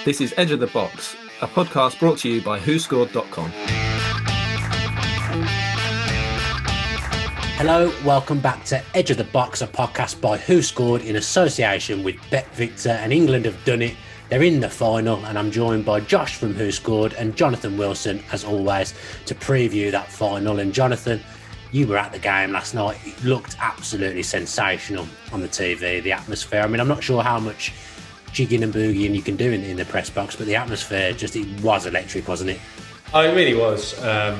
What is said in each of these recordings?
This is Edge of the Box, a podcast brought to you by WhoScored.com. Hello, welcome back to Edge of the Box, a podcast by WhoScored in association with BetVictor, and England have done it. They're in the final, and I'm joined by Josh from WhoScored and Jonathan Wilson, as always, to preview that final. And Jonathan, you were at the game last night. It looked absolutely sensational on the TV, the atmosphere. I mean, I'm not sure how much jigging and boogieing you can do in the press box, but the atmosphere, it was electric, wasn't it? Oh, it really was. I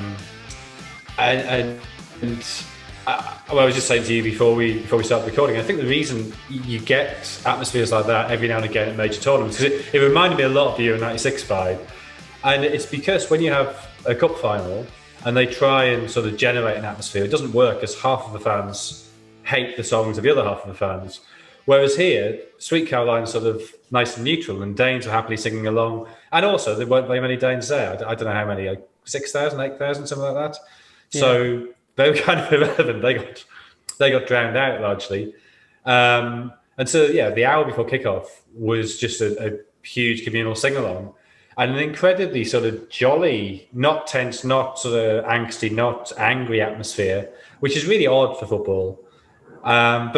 was just saying to you before we started recording, I think the reason you get atmospheres like that every now and again at major tournaments, because it reminded me a lot of the Euro 96 vibe, and it's because when you have a cup final and they try and sort of generate an atmosphere, it doesn't work, as half of the fans hate the songs of the other half of the fans. Whereas here, Sweet Caroline's sort of nice and neutral, and Danes were happily singing along. And also, there weren't very many Danes there. I don't know how many, like 6,000, 8,000, something like that. Yeah. So they were kind of irrelevant. They got drowned out largely. And so, yeah, the hour before kickoff was just a huge communal sing-along. And an incredibly sort of jolly, not tense, not sort of angsty, not angry atmosphere, which is really odd for football. But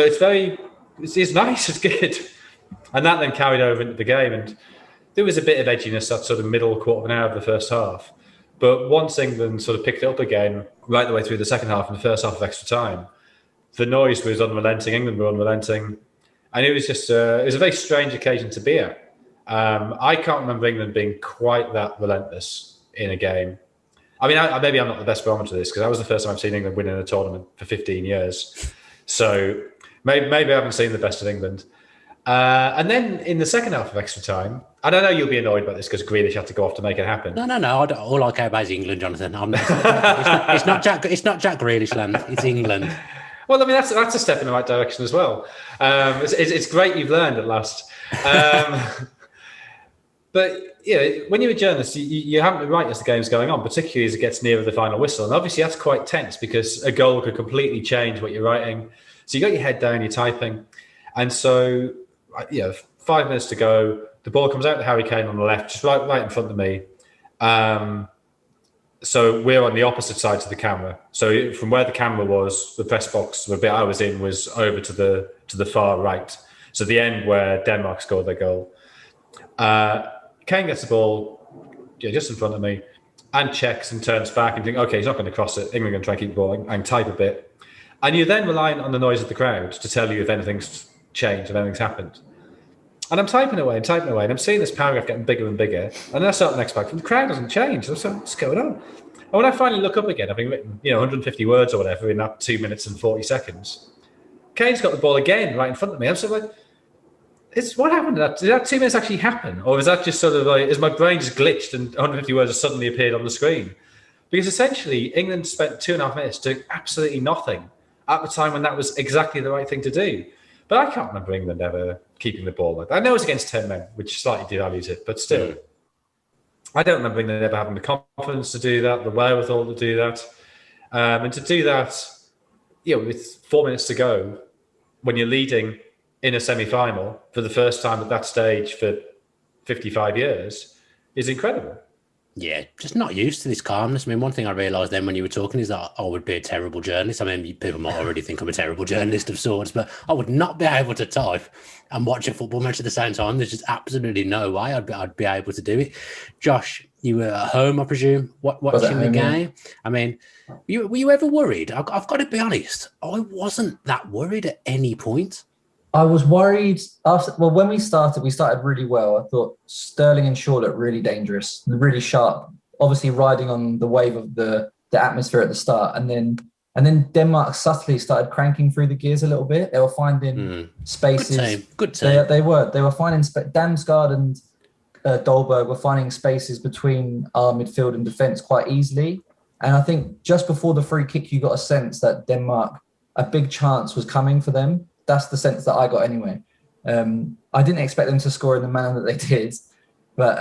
it's nice, it's good. And that then carried over into the game. And there was a bit of edginess that sort of middle quarter of an hour of the first half. But once England sort of picked it up again, right the way through the second half and the first half of extra time, the noise was unrelenting, England were unrelenting. And it was just it was a very strange occasion to be at. I can't remember England being quite that relentless in a game. I mean, maybe I'm not the best barometer of this, because that was the first time I've seen England winning a tournament for 15 years. So maybe I haven't seen the best of England. And then in the second half of extra time, and I know you'll be annoyed about this because Grealish had to go off to make it happen. No. All I care about is England, Jonathan. It's not Jack Grealish land. It's England. Well, I mean, that's a step in the right direction as well. It's great you've learned at last. But when you're a journalist, you haven't been right as the game's going on, particularly as it gets nearer the final whistle. And obviously that's quite tense, because a goal could completely change what you're writing. So you got your head down, you're typing. And so, 5 minutes to go, the ball comes out to Harry Kane on the left, just right in front of me. So we're on the opposite side to the camera. So from where the camera was, the press box, the bit I was in, was over to the far right. So the end where Denmark scored their goal. Kane gets the ball just in front of me and checks and turns back and think, okay, he's not going to cross it. England are going to try and keep the ball and type a bit. And you're then relying on the noise of the crowd to tell you if anything's changed, if anything's happened. And I'm typing away, and I'm seeing this paragraph getting bigger and bigger. And then I start the next paragraph, and the crowd doesn't change. I'm like, what's going on? And when I finally look up again, having written 150 words or whatever in that 2 minutes and 40 seconds, Kane's got the ball again right in front of me. I'm sort of like, what happened to that? Did that 2 minutes actually happen? Or is that just sort of like, is my brain just glitched and 150 words have suddenly appeared on the screen? Because essentially, England spent 2.5 minutes doing absolutely nothing at the time when that was exactly the right thing to do. But I can't remember England ever keeping the ball like that. I know it was against 10 men, which slightly devalues it, but still. I don't remember England ever having the confidence to do that, the wherewithal to do that. And to do that, with 4 minutes to go, when you're leading in a semi-final for the first time at that stage for 55 years, is incredible. Yeah, just not used to this calmness. I mean, one thing I realised then when you were talking is that I would be a terrible journalist. I mean, people might already think I'm a terrible journalist of sorts, but I would not be able to type and watch a football match at the same time. There's just absolutely no way I'd be able to do it. Josh, you were at home, I presume, watching the game. Yeah. I mean, were you ever worried? I've got to be honest. I wasn't that worried at any point. I was worried when we started really well. I thought Sterling and Shaw looked really dangerous, really sharp, obviously riding on the wave of the atmosphere at the start. And then Denmark subtly started cranking through the gears a little bit. They were finding spaces. Good team. They were finding Damsgaard and Dolberg were finding spaces between our midfield and defence quite easily. And I think just before the free kick, you got a sense that Denmark, a big chance was coming for them. That's the sense that I got anyway. I didn't expect them to score in the manner that they did, but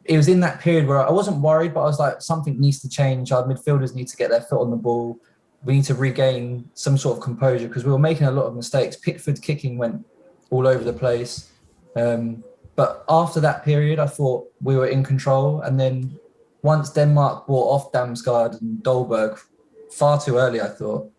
it was in that period where I wasn't worried, but I was like, something needs to change. Our midfielders need to get their foot on the ball. We need to regain some sort of composure because we were making a lot of mistakes. Pickford's kicking went all over the place. But after that period, I thought we were in control. And then once Denmark brought off Damsgaard and Dolberg far too early, I thought,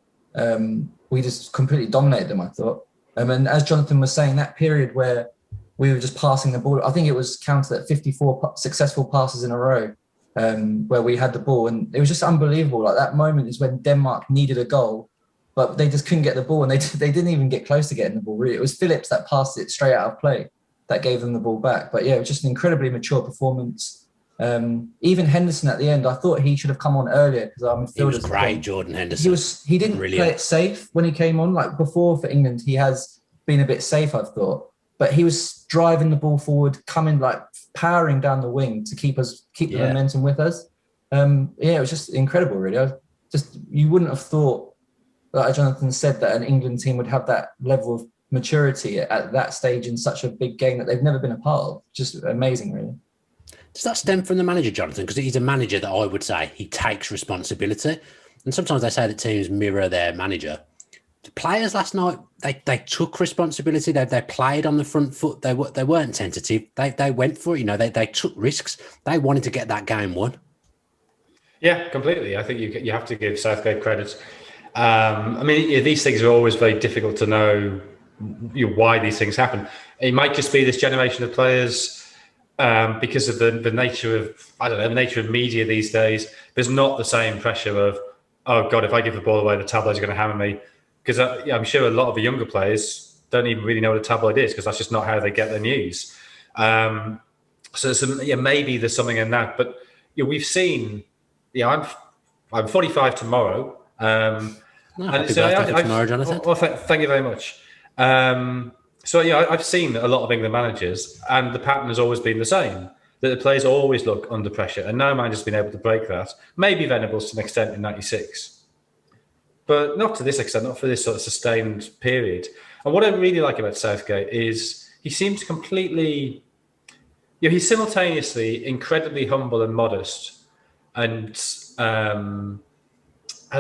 we just completely dominated them, I thought. And as Jonathan was saying, that period where we were just passing the ball, I think it was counted at 54 successful passes in a row, where we had the ball. And it was just unbelievable. Like, that moment is when Denmark needed a goal, but they just couldn't get the ball. And they didn't even get close to getting the ball, really. It was Phillips that passed it straight out of play that gave them the ball back. But yeah, it was just an incredibly mature performance. Even Henderson at the end, I thought he should have come on earlier because our midfielders. He was great, Jordan Henderson. He didn't play it safe when he came on. Like before for England, he has been a bit safe, I've thought. But he was driving the ball forward, coming like powering down the wing to keep the momentum with us. It was just incredible, really. You wouldn't have thought, like Jonathan said, that an England team would have that level of maturity at that stage in such a big game that they've never been a part of. Just amazing, really. Does that stem from the manager, Jonathan? Because he's a manager that I would say he takes responsibility. And sometimes they say that teams mirror their manager. The players last night, they took responsibility. They played on the front foot. They weren't tentative. They went for it. They took risks. They wanted to get that game won. Yeah, completely. I think you have to give Southgate credit. These things are always very difficult to know why these things happen. It might just be this generation of players. Because of the nature of media these days, there's not the same pressure of, oh God, if I give the ball away, the tabloids are going to hammer me. Because I'm sure a lot of the younger players don't even really know what a tabloid is because that's just not how they get their news. Maybe there's something in that. But we've seen. I'm 45 tomorrow. Happy birthday tomorrow, Jonathan. Well, thank you very much. I've seen a lot of England managers, and the pattern has always been the same. That the players always look under pressure, and no manager's been able to break that. Maybe Venables to an extent in '96, but not to this extent, not for this sort of sustained period. And what I really like about Southgate is he seems completely, he's simultaneously incredibly humble and modest, and has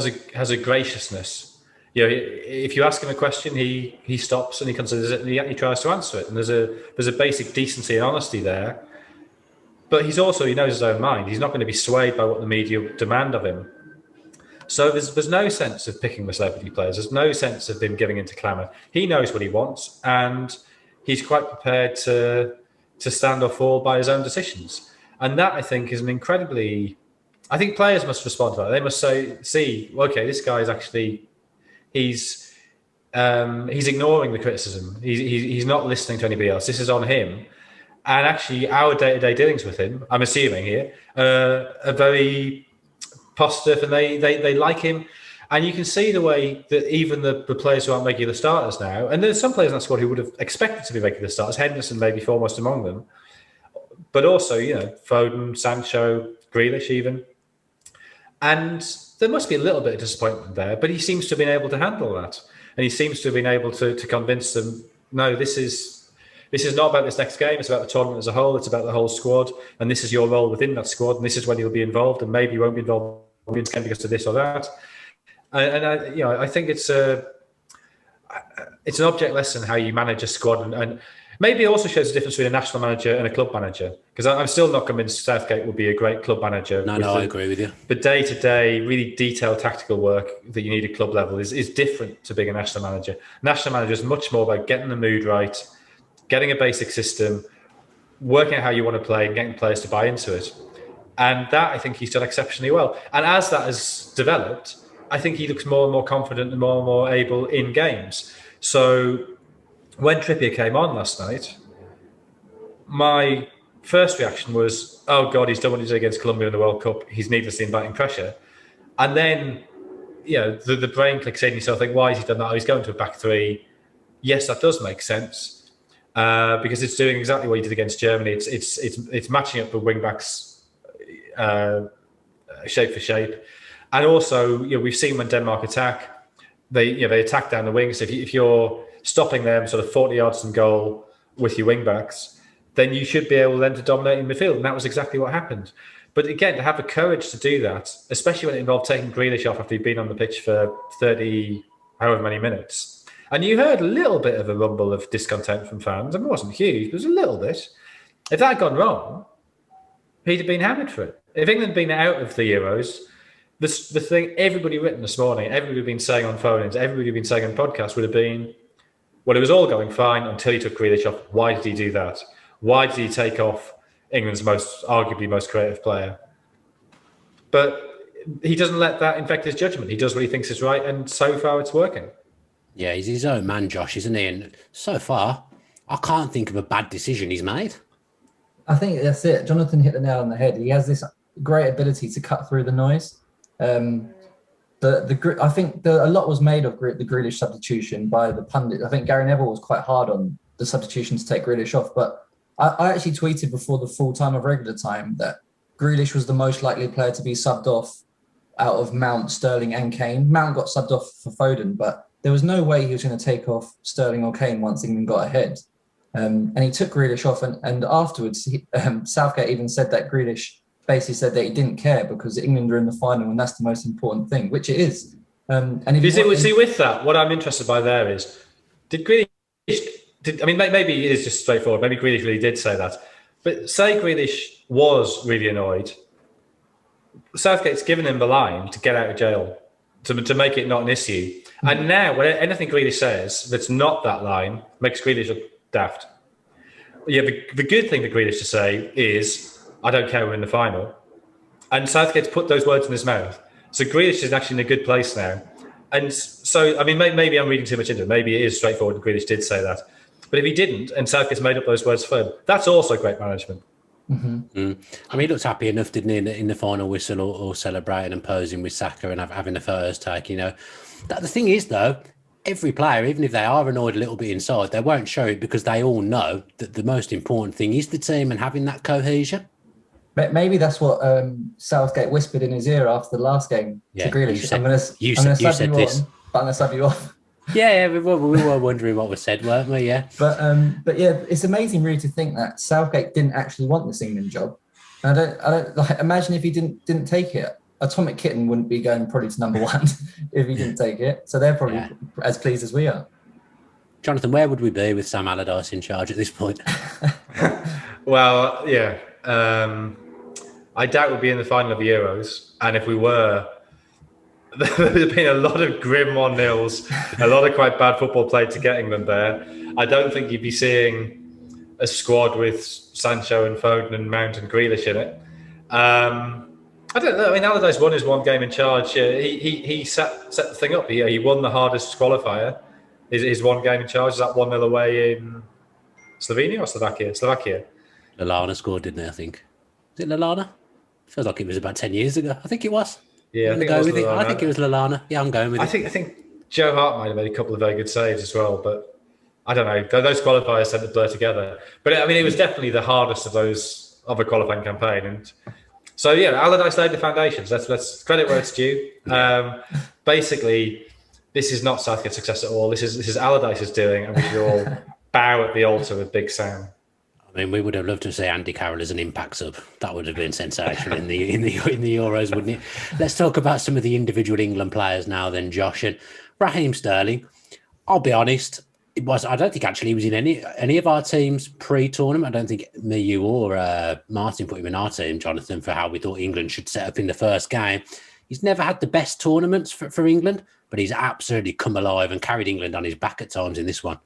a graciousness. If you ask him a question, he stops and he considers it and he tries to answer it. And there's a basic decency and honesty there. But he knows his own mind. He's not going to be swayed by what the media demand of him. So there's no sense of picking the celebrity players. There's no sense of him giving into clamour. He knows what he wants, and he's quite prepared to stand or fall by his own decisions. And that, I think, is I think players must respond to that. They must see, okay, this guy is actually. He's ignoring the criticism. He's not listening to anybody else. This is on him. And actually, our day-to-day dealings with him, I'm assuming here, are very positive, and they like him. And you can see the way that even the players who aren't regular starters now, and there's some players in that squad who would have expected to be regular starters, Henderson maybe foremost among them, but also, Foden, Sancho, Grealish even. And there must be a little bit of disappointment there, but he seems to have been able to handle that. And he seems to have been able to convince them, no, this is not about this next game. It's about the tournament as a whole. It's about the whole squad. And this is your role within that squad. And this is when you'll be involved. And maybe you won't be involved because of this or that. I think it's an object lesson how you manage a squad. And maybe it also shows the difference between a national manager and a club manager. Because I'm still not convinced Southgate will be a great club manager. No, I agree with you. The day-to-day, really detailed tactical work that you need at club level is different to being a national manager. National manager is much more about getting the mood right, getting a basic system, working out how you want to play, and getting players to buy into it. And that, I think, he's done exceptionally well. And as that has developed, I think he looks more and more confident and more able in games. So when Trippier came on last night, my first reaction was, oh God, he's done what he did against Colombia in the World Cup. He's needlessly inviting pressure. And then, the brain clicks in. You sort of think, why has he done that? Oh, he's going to a back three. Yes, that does make sense because it's doing exactly what he did against Germany. It's matching up the wing backs shape for shape. And also, we've seen when Denmark attack, they attack down the wings. So if you're stopping them sort of 40 yards from goal with your wing backs, then you should be able then to dominate in midfield. And that was exactly what happened. But again, to have the courage to do that, especially when it involved taking Grealish off after he'd been on the pitch for 30, however many minutes, And you heard a little bit of a rumble of discontent from fans. I mean, it wasn't huge, but it was a little bit. If that had gone wrong, he'd have been hammered for it. If England had been out of the Euros, the thing everybody written this morning, everybody been saying on phone-ins, everybody been saying on podcasts would have been, well, it was all going fine until he took Grealish off. Why did he do that? Why did he take off England's arguably most creative player? But he doesn't let that infect his judgment. He does what he thinks is right, and so far it's working. Yeah, he's his own man, Josh, isn't he? And so far, I can't think of a bad decision he's made. I think that's it. Jonathan hit the nail on the head. He has this great ability to cut through the noise. I think a lot was made of the Grealish substitution by the pundit. I think Gary Neville was quite hard on the substitution to take Grealish off. But I actually tweeted before the full time of regular time that Grealish was the most likely player to be subbed off out of Mount, Sterling and Kane. Mount got subbed off for Foden, but there was no way he was going to take off Sterling or Kane once England got ahead. And he took Grealish off, and afterwards, Southgate even said that Grealish basically said that he didn't care because England are in the final and that's the most important thing, which it is. And if see, with that, what I'm interested by there is, did Grealish? Maybe it is just straightforward. Maybe Grealish really did say that. But say Grealish was really annoyed, Southgate's given him the line to get out of jail, to make it not an issue. And now, when anything Grealish says that's not that line makes Grealish look daft. Yeah, the good thing for Grealish to say is, I don't care, we're in the final. And Southgate's put those words in his mouth. So Grealish is actually in a good place now. And so, maybe I'm reading too much into it. Maybe it is straightforward and Grealish did say that. But if he didn't, and Southgate's made up those words for him, that's also great management. Mm-hmm. He looked happy enough, didn't he, in the final whistle, or celebrating and posing with Saka and having the photos taken. The thing is, though, every player, even if they are annoyed a little bit inside, they won't show it because they all know that the most important thing is the team and having that cohesion. Maybe that's what Southgate whispered in his ear after the last game to Grealish. I'm going to sub you on, but I'm going to sub you off. Yeah, we were wondering what was said, weren't we? Yeah. But yeah, it's amazing really to think that Southgate didn't actually want this England job. And I don't imagine if he didn't take it. Atomic Kitten wouldn't be going probably to number one if he didn't take it. So they're probably as pleased as we are. Jonathan, where would we be with Sam Allardyce in charge at this point? Well, yeah. I doubt we'll be in the final of the Euros. And if we were, there's been a lot of grim 1-0s, a lot of quite bad football played to get England there. I don't think you'd be seeing a squad with Sancho and Foden and Mount and Grealish in it. I don't know. Allardyce won his one game in charge. He set the thing up. He won the hardest qualifier. His one game in charge. Is that 1-0 away in Slovenia or Slovakia? Slovakia. Lallana scored, didn't they, I think? Is it Lallana? Feels like it was about 10 years ago. I think it was. Yeah, I think it was Lallana. Yeah, I'm going with it. I think Joe Hart might have made a couple of very good saves as well, but I don't know. Those qualifiers tend to blur together. But it was definitely the hardest of a qualifying campaign. And so, Allardyce laid the foundations. Let's credit where it's due. Basically, this is not Southgate's success at all. This is Allardyce's doing, and we should all bow at the altar with Big Sam. We would have loved to see Andy Carroll as an impact sub. That would have been sensational in the Euros, wouldn't it? Let's talk about some of the individual England players now, then, Josh. And Raheem Sterling, I'll be honest, I don't think actually he was in any of our teams pre-tournament. I don't think me, you, or Martin put him in our team, Jonathan, for how we thought England should set up in the first game. He's never had the best tournaments for England, but he's absolutely come alive and carried England on his back at times in this one.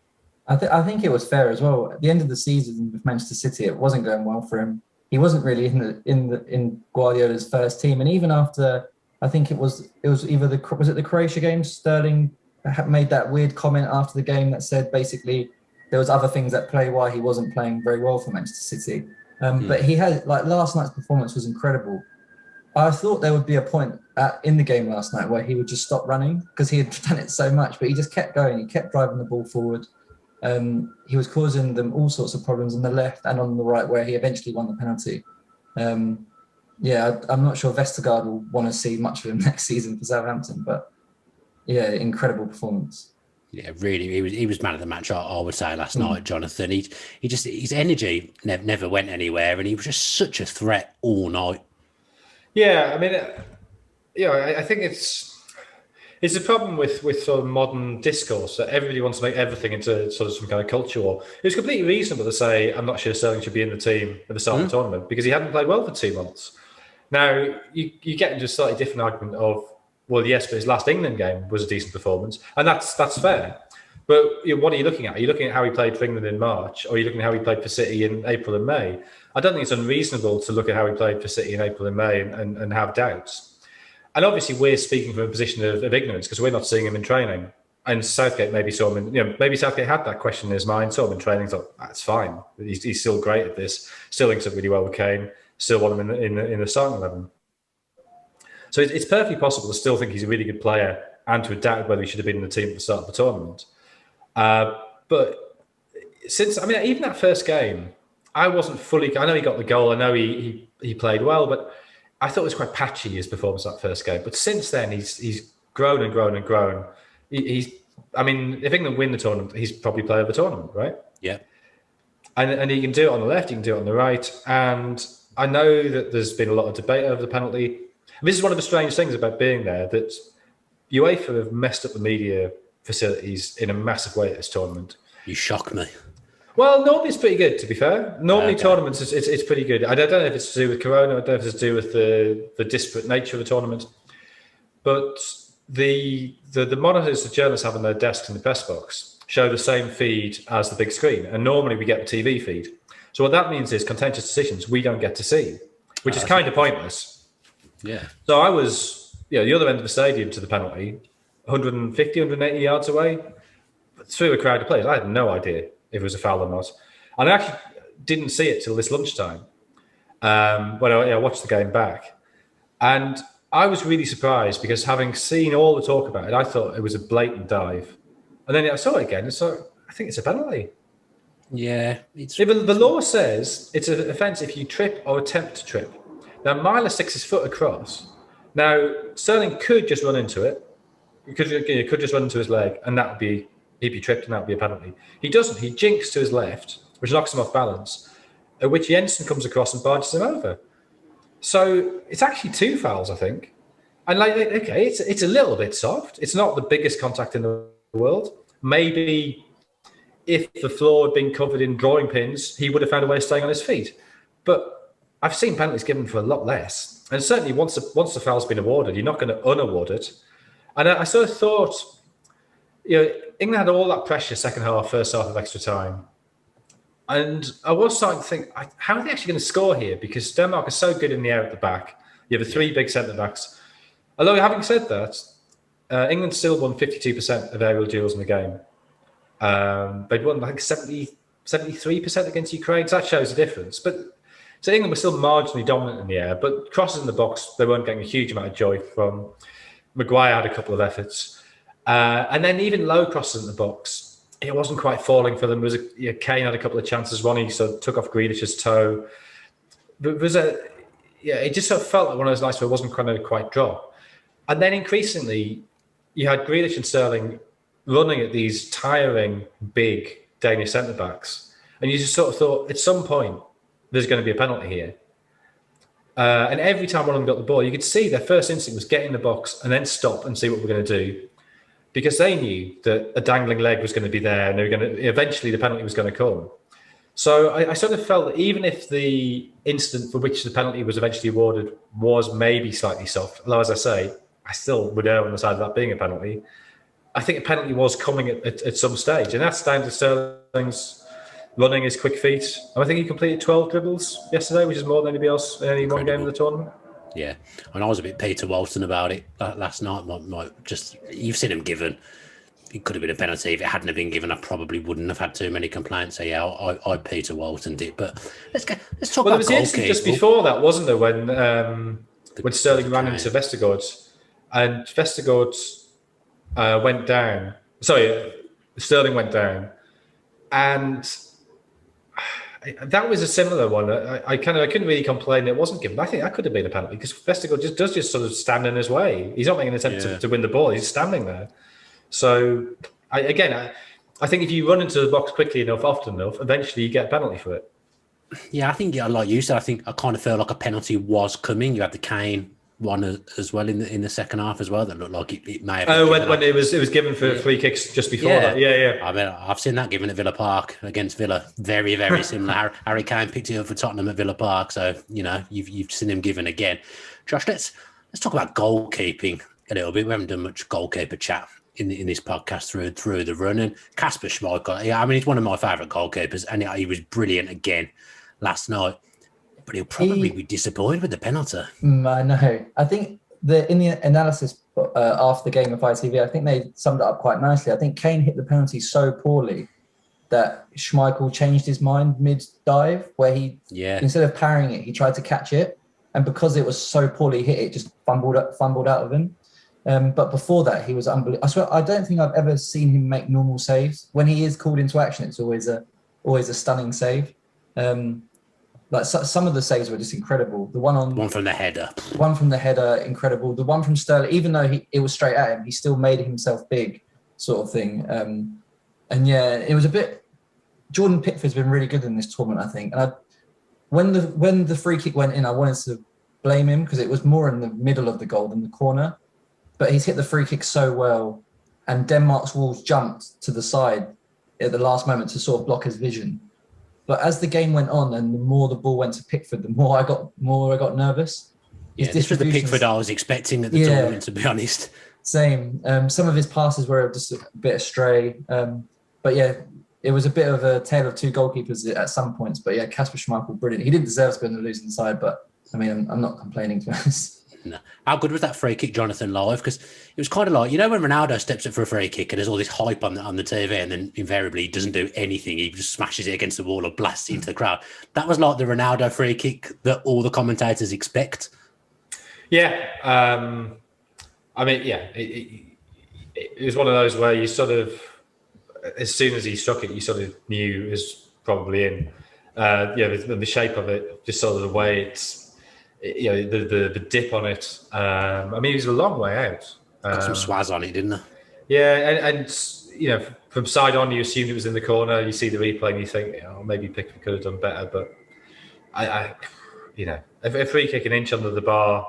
I think it was fair as well. At the end of the season with Manchester City, it wasn't going well for him. He wasn't really in Guardiola's first team, and even after, I think it was either the Croatia game, Sterling made that weird comment after the game that said basically there was other things at play why he wasn't playing very well for Manchester City. But he had, last night's performance was incredible. I thought there would be a point in the game last night where he would just stop running because he had done it so much, but he just kept going. He kept driving the ball forward. He was causing them all sorts of problems on the left and on the right, where he eventually won the penalty. I'm not sure Vestergaard will want to see much of him next season for Southampton, but incredible performance. Yeah, really, he was man of the match. I would say last night, Jonathan. He just his energy never went anywhere, and he was just such a threat all night. Yeah, I think it's It's a problem with sort of modern discourse that everybody wants to make everything into sort of some kind of culture war. It was completely reasonable to say, I'm not sure Sterling should be in the team at the start of the tournament because he hadn't played well for 2 months. Now, you get into a slightly different argument of, well, yes, but his last England game was a decent performance, and that's fair. But what are you looking at? Are you looking at how he played for England in March, or are you looking at how he played for City in April and May? I don't think it's unreasonable to look at how he played for City in April and May and have doubts. And obviously, we're speaking from a position of ignorance because we're not seeing him in training. And Southgate maybe saw him in, maybe Southgate had that question in his mind, saw him in training, thought, that's fine. He's still great at this, still links up really well with Kane, still want him in the starting 11. So it's perfectly possible to still think he's a really good player and to doubt whether he should have been in the team at the start of the tournament. But even that first game, I wasn't fully. I know he got the goal. I know he played well, but I thought it was quite patchy his performance that first game. But since then, he's grown and grown and grown. If England win the tournament, he's probably player of the tournament, right? Yeah. And he can do it on the left, he can do it on the right. And I know that there's been a lot of debate over the penalty. And this is one of the strange things about being there, that UEFA have messed up the media facilities in a massive way at this tournament. You shock me. Well, normally it's pretty good, to be fair. Normally tournaments, it's pretty good. I don't know if it's to do with Corona, I don't know if it's to do with the disparate nature of the tournament. But the monitors the journalists have on their desks in the press box show the same feed as the big screen. And normally we get the TV feed. So what that means is contentious decisions we don't get to see, which is kind of pointless. Yeah. So I was, the other end of the stadium to the penalty, 150, 180 yards away, through a crowd of players. I had no idea if it was a foul or not. And I actually didn't see it till this lunchtime when I watched the game back. And I was really surprised because having seen all the talk about it, I thought it was a blatant dive. And then I saw it again, so I think it's a penalty. Yeah. The law says it's an offence if you trip or attempt to trip. Now, Myler sticks his foot across. Now, Sterling could just run into it. He could just run into his leg, and he'd be tripped, and that would be a penalty. He doesn't. He jinks to his left, which knocks him off balance, at which Jensen comes across and barges him over. So it's actually 2 fouls, I think. And it's a little bit soft. It's not the biggest contact in the world. Maybe if the floor had been covered in drawing pins, he would have found a way of staying on his feet. But I've seen penalties given for a lot less. And certainly once the foul's been awarded, you're not going to unaward it. And I sort of thought, England had all that pressure second half, first half of extra time. And I was starting to think, how are they actually going to score here? Because Denmark is so good in the air at the back. You have the 3 big centre-backs. Although, having said that, England still won 52% of aerial duels in the game. They'd won, I think, 73% against Ukraine. So that shows a difference. So England was still marginally dominant in the air, but crosses in the box, they weren't getting a huge amount of joy from. Maguire had a couple of efforts. And then even low crosses in the box, it wasn't quite falling for them. Kane had a couple of chances. Ronnie sort of took off Grealish's toe. But it just sort of felt like one of those nights where it wasn't going to quite drop. And then increasingly, you had Grealish and Sterling running at these tiring, big Danish centre-backs. And you just sort of thought, at some point, there's going to be a penalty here. And every time one of them got the ball, you could see their first instinct was get in the box and then stop and see what we're going to do. Because they knew that a dangling leg was going to be there and eventually the penalty was going to come. So I sort of felt that even if the incident for which the penalty was eventually awarded was maybe slightly soft, although, as I say, I still would err on the side of that being a penalty, I think a penalty was coming at some stage. And that's down to Sterling's running his quick feet. And I think he completed 12 dribbles yesterday, which is more than anybody else in any one game of the tournament. Yeah, and I was a bit Peter Walton about it last night. You've seen him given. It could have been a penalty. If it hadn't have been given, I probably wouldn't have had too many complaints. So yeah, I Peter Waltoned it. But let's talk about. There was the incident just before that, wasn't there, when Sterling ran into Vestergaard, and Vestergaard went down. Sorry, Sterling went down, and that was a similar one. I couldn't really complain it wasn't given. I think that could have been a penalty because Vestergaard just sort of stand in his way. He's not making an attempt to win the ball. He's standing there. So I think if you run into the box quickly enough, often enough, eventually you get a penalty for it. Yeah, I think like you said, I kind of felt like a penalty was coming. You had the Kane one as well in the second half as well that looked like it may have. Oh, when it was given for free kicks just before that. Yeah. I mean, I've seen that given at Villa Park against Villa. Very, very similar. Harry Kane picked it up for Tottenham at Villa Park, so you've seen him given again. Josh, let's talk about goalkeeping a little bit. We haven't done much goalkeeper chat in this podcast through the run. And Casper Schmeichel, I mean, he's one of my favourite goalkeepers, and he was brilliant again last night. But he'll probably be disappointed with the penalty. I know. I think in the analysis after the game of ITV, I think they summed it up quite nicely. I think Kane hit the penalty so poorly that Schmeichel changed his mind mid-dive, where instead of parrying it, he tried to catch it. And because it was so poorly hit, it just fumbled out of him. But before that, he was unbelievable. I swear, I don't think I've ever seen him make normal saves. When he is called into action, it's always a stunning save. Like some of the saves were just incredible. The one from the header, incredible. The one from Sterling, even though it was straight at him, he still made himself big, sort of thing. And yeah, it was a bit. Jordan Pickford's been really good in this tournament, I think. And when the free kick went in, I wanted to blame him because it was more in the middle of the goal than the corner. But he's hit the free kick so well, and Denmark's walls jumped to the side at the last moment to sort of block his vision. But as the game went on, and the more the ball went to Pickford, the more I got nervous. This was the Pickford I was expecting at the tournament, to be honest. Same. Some of his passes were just a bit astray. But yeah, it was a bit of a tale of two goalkeepers at some points. But yeah, Casper Schmeichel, brilliant. He didn't deserve to be on the losing side, but I mean, I'm not complaining, to be honest. No. How good was that free kick, Jonathan, live? Because it was kind of like, when Ronaldo steps up for a free kick and there's all this hype on the TV, and then invariably he doesn't do anything. He just smashes it against the wall or blasts it into the crowd. That was like the Ronaldo free kick that all the commentators expect. Yeah. I mean, yeah, it was one of those where you sort of, as soon as he struck it, you sort of knew it was probably in. The shape of it, just sort of the way it's, the dip on it. I mean, it was a long way out. Got some swaz on it, didn't it? Yeah, and from side on, you assumed it was in the corner. You see the replay, and you think, maybe Pickford could have done better. But a free kick an inch under the bar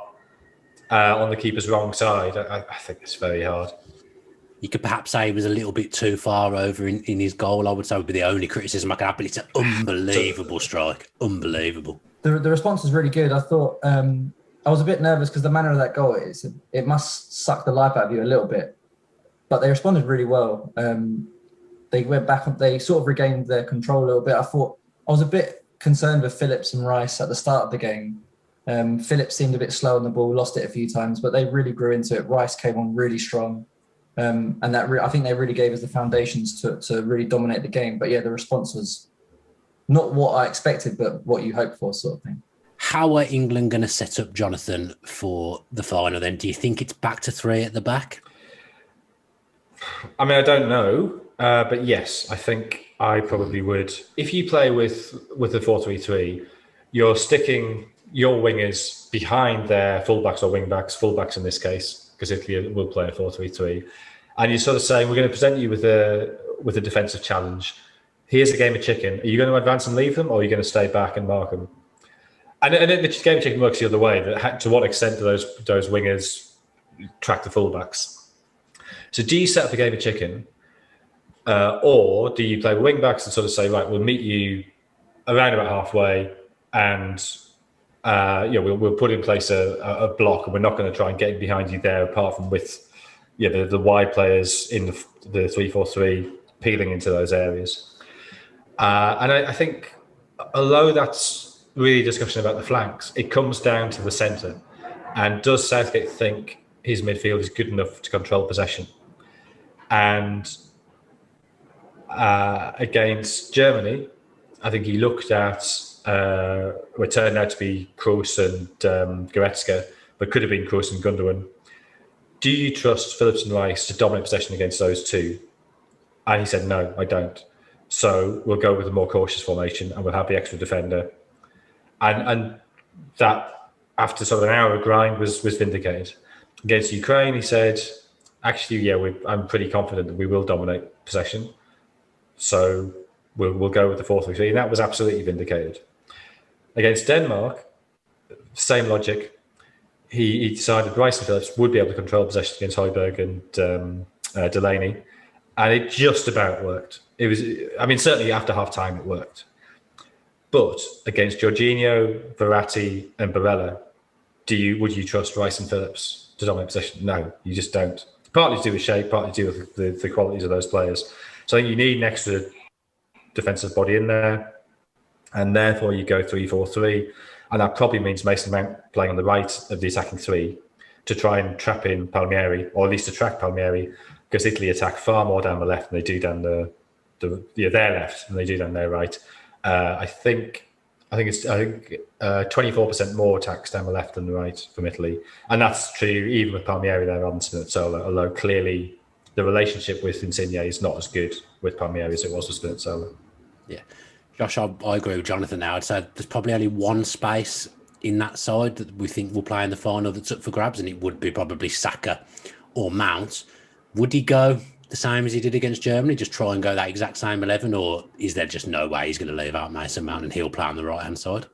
on the keeper's wrong side, I think it's very hard. You could perhaps say he was a little bit too far over in his goal. I would say would be the only criticism I could have, but it's an unbelievable strike. Unbelievable. The response was really good. I thought I was a bit nervous because the manner of that goal is it must suck the life out of you a little bit, but they responded really well. They went back, they sort of regained their control a little bit. I was a bit concerned with Phillips and Rice at the start of the game. Phillips seemed a bit slow on the ball, lost it a few times, but they really grew into it. Rice came on really strong, and I think they really gave us the foundations to really dominate the game. But yeah, the response was not what I expected, but what you hope for, sort of thing. How are England going to set up, Jonathan, for the final then? Do you think it's back to three at the back? I mean, I don't know, but yes, I think I probably would. If you play with the 4-3-3, you're sticking your wingers behind their fullbacks or wingbacks, fullbacks in this case, because Italy will play a 4-3-3, and you're sort of saying, we're going to present you with a defensive challenge. Here's a game of chicken. Are you going to advance and leave them, or are you going to stay back and mark them? And the game of chicken works the other way. To what extent do those wingers track the fullbacks? So do you set up a game of chicken, or do you play with wingbacks and sort of say, right, we'll meet you around about halfway, and we'll put in place a block, and we're not going to try and get behind you there, apart from with the wide players in the 3-4-3 peeling into those areas. And I think, although that's really a discussion about the flanks, it comes down to the centre. And does Southgate think his midfield is good enough to control possession? And against Germany, I think he looked at what turned out to be Kroos and Goretzka, but could have been Kroos and Gundogan. Do you trust Phillips and Rice to dominate possession against those two? And he said, no, I don't. So we'll go with a more cautious formation, and we'll have the extra defender. And that, after sort of an hour of grind, was vindicated. Against Ukraine, he said, actually, I'm pretty confident that we will dominate possession. So we'll go with the 4-3-3. And that was absolutely vindicated. Against Denmark, same logic. he decided Rice and Phillips would be able to control possession against Højbjerg and Delaney, and it just about worked. It was, I mean, certainly after half time it worked, but against Jorginho, Verratti, and Barella, would you trust Rice and Phillips to dominate possession? No, you just don't. Partly to do with shape, partly to do with the qualities of those players. So I think you need an extra defensive body in there, and therefore you go 3-4-3, and that probably means Mason Mount playing on the right of the attacking three to try and trap in Palmieri, or at least attract Palmieri, because Italy attack far more down the left than they do down their left than they do down their right. I think it's 24% more attacks down the left than the right from Italy, and that's true even with Palmieri there on Spinazzola. Although clearly the relationship with Insigne is not as good with Palmieri as it was with Spinazzola. Yeah, Josh, I agree with Jonathan now. I'd say there's probably only one space in that side that we think will play in the final that's up for grabs, and it would be probably Saka or Mount. Would he go the same as he did against Germany, just try and go that exact same 11, or is there just no way he's going to leave out Mason Mount and he'll play on the right-hand side?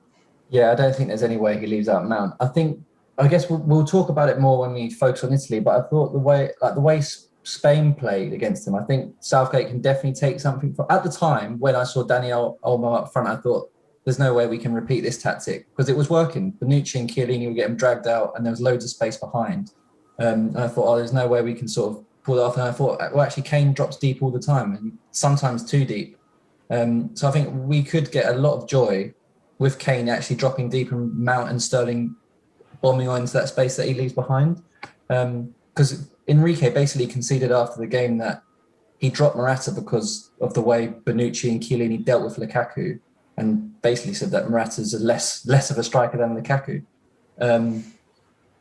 Yeah, I don't think there's any way he leaves out Mount. I guess we'll talk about it more when we focus on Italy, but I thought the way Spain played against him, I think Southgate can definitely take something from. At the time, when I saw Daniel Olmo up front, I thought there's no way we can repeat this tactic because it was working. Bonucci and Chiellini were getting dragged out and there was loads of space behind. And I thought, there's no way we can sort of pull it off. And I thought, well, actually, Kane drops deep all the time and sometimes too deep. So I think we could get a lot of joy with Kane actually dropping deep and Mount and Sterling bombing on into that space that he leaves behind. Because Enrique basically conceded after the game that he dropped Morata because of the way Bonucci and Chiellini dealt with Lukaku, and basically said that Morata's less of a striker than Lukaku.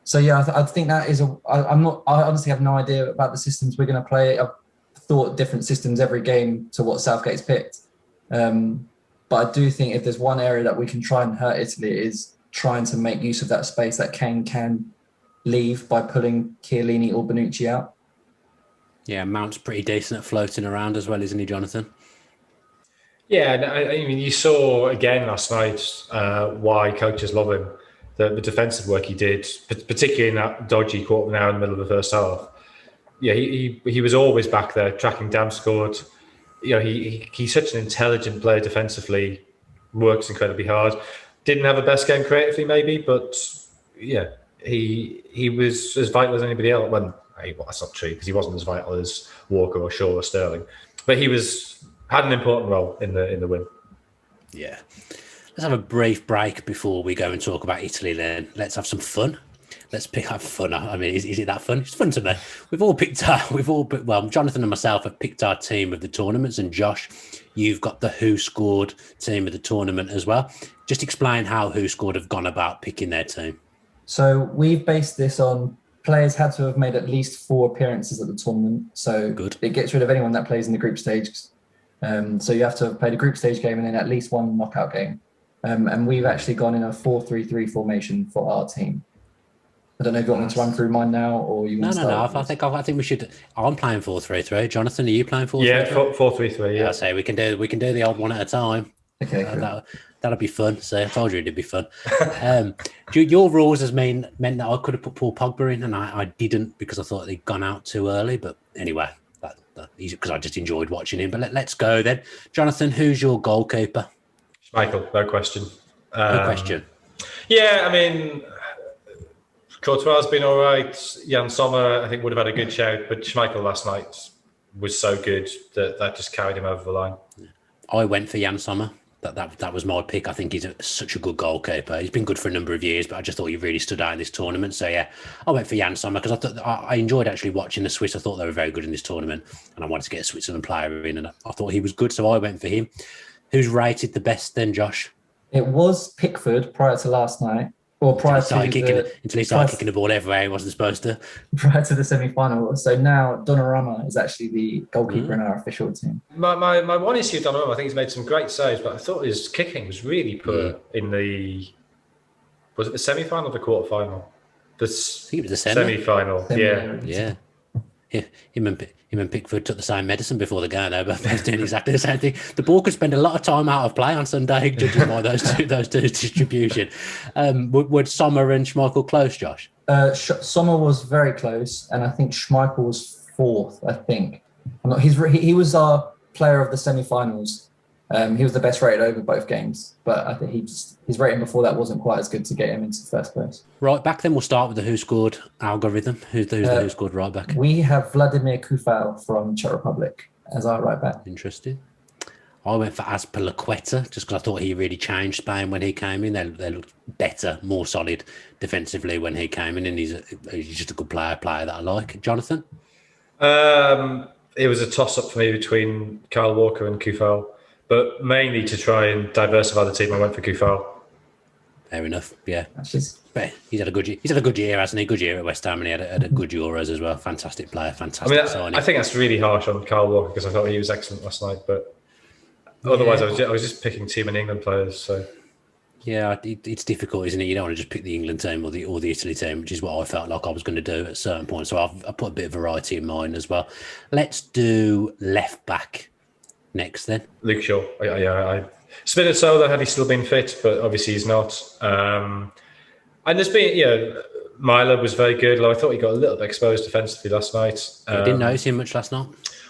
So yeah, I think that is I honestly have no idea about the systems we're going to play. I've thought different systems every game to what Southgate's picked. But I do think if there's one area that we can try and hurt Italy, it is trying to make use of that space that Kane can leave by pulling Chiellini or Bonucci out. Yeah, Mount's pretty decent at floating around as well, isn't he, Jonathan? Yeah, I mean, you saw again last night why coaches love him. The defensive work he did, particularly in that dodgy quarter of an hour in the middle of the first half. Yeah, he was always back there tracking Damsgaard. You know, he's such an intelligent player defensively, works incredibly hard. Didn't have a best game creatively, maybe, but yeah, he was as vital as anybody else. Well, that's not true because he wasn't as vital as Walker or Shaw or Sterling, but he had an important role in the win. Yeah. Let's have a brief break before we go and talk about Italy then. Let's have some fun. Let's pick up fun. I mean, is it that fun? It's fun to me. Jonathan and myself have picked our team of the tournaments, and Josh, you've got the Who Scored team of the tournament as well. Just explain how Who Scored have gone about picking their team. So we've based this on players had to have made at least 4 appearances at the tournament. So good. It gets rid of anyone that plays in the group stage. So you have to have played a group stage game and then at least one knockout game. And we've actually gone in a 4-3-3 formation for our team. I don't know if you want me to run through mine now or you want to start. No. I think we should. I'm playing 4-3-3. Jonathan, are you playing 4-3-3? Yeah, 4-3-3. Yeah, I say we can do the odd one at a time. Okay, cool. That'll be fun. So I told you it'd be fun. Your rules has meant that I could have put Paul Pogba in, and I didn't because I thought he'd gone out too early. But anyway, because I just enjoyed watching him. But let's go then, Jonathan. Who's your goalkeeper? Schmeichel, no question. No question. Yeah, I mean, Courtois has been all right. Jan Sommer, I think, would have had a good shout, but Schmeichel last night was so good that just carried him over the line. I went for Jan Sommer. That was my pick. I think he's such a good goalkeeper. He's been good for a number of years, but I just thought he really stood out in this tournament. So yeah, I went for Jan Sommer because I thought I enjoyed actually watching the Swiss. I thought they were very good in this tournament, and I wanted to get a Switzerland player in, and I thought he was good, so I went for him. Who's rated the best then, Josh? It was Pickford prior to last night. Or prior to until he started kicking the ball everywhere he wasn't supposed to. Prior to the semi-final. So now Donnarumma is actually the goalkeeper in our official team. My one issue with Donnarumma, I think he's made some great saves, but I thought his kicking was really poor in was it the semi-final or the quarter-final? I think it was the semi-final. Yeah. him and Pickford took the same medicine before the game. They were both doing exactly the same thing. The ball could spend a lot of time out of play on Sunday, judging by those two distribution. Would Sommer and Schmeichel close, Josh? Sommer was very close, and I think Schmeichel was fourth. I think he was our player of the semi-finals. He was the best rated over both games, but I think his rating before that wasn't quite as good to get him into first place. Right back, then we'll start with the Who Scored algorithm. Who's the Who Scored right back? We have Vladimir Kufal from Czech Republic as our right back. Interesting. I went for Azpilicueta just because I thought he really changed Spain when he came in. They looked better, more solid defensively when he came in, and he's just a good player that I like. Jonathan? It was a toss-up for me between Kyle Walker and Kufal, but mainly to try and diversify the team, I went for Kufal. Fair enough, yeah. But he's had a good year, hasn't he? Good year at West Ham, and he had a good Euros as well. Fantastic player, fantastic signing. I think that's really harsh on Kyle Walker because I thought he was excellent last night, but otherwise I was just picking Team and England players. So yeah, it's difficult, isn't it? You don't want to just pick the England team or the Italy team, which is what I felt like I was going to do at a certain point. So I put a bit of variety in mine as well. Let's do left back next then. Luke Shaw. Spinazzola had he still been fit, but obviously he's not. And there's been, Myler was very good. I thought he got a little bit exposed defensively last night. I didn't notice him much last night.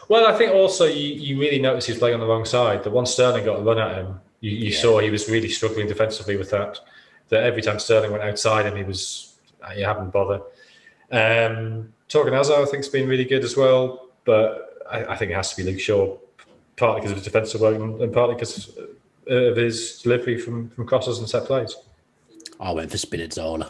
Well, I think also you really noticed he was playing on the wrong side. The one Sterling got a run at him, you saw he was really struggling defensively with that. That every time Sterling went outside him, you haven't bothered. Torgan Hazard, I think, has been really good as well, but I think it has to be Luke Shaw, partly because of his defensive work and partly because of his delivery from crosses and set plays. I went for Spinazzola.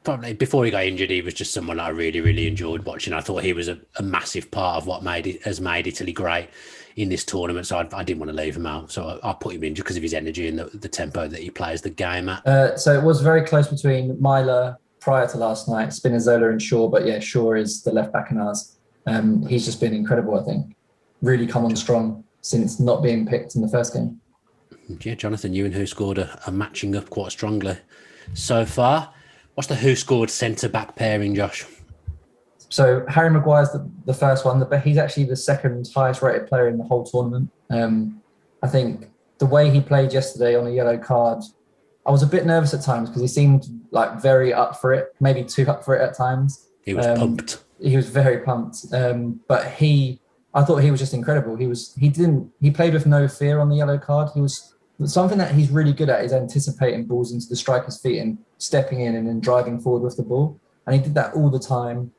Probably before he got injured, he was just someone I really, really enjoyed watching. I thought he was a massive part of what has made Italy great in this tournament. So I didn't want to leave him out. So I put him in just because of his energy and the tempo that he plays the game at. So it was very close between Myler prior to last night, Spinazzola and Shaw. But yeah, Shaw is the left back in ours. He's just been incredible, I think. Really come on strong since not being picked in the first game. Yeah, Jonathan, you and Who Scored are matching up quite strongly so far. What's the Who Scored centre-back pairing, Josh? So Harry Maguire's the first one, but he's actually the second highest-rated player in the whole tournament. I think the way he played yesterday on a yellow card, I was a bit nervous at times because he seemed like very up for it, maybe too up for it at times. He was pumped. He was very pumped. But I thought he was just incredible. He played with no fear on the yellow card. Something that he's really good at is anticipating balls into the striker's feet and stepping in and then driving forward with the ball. And he did that all the time,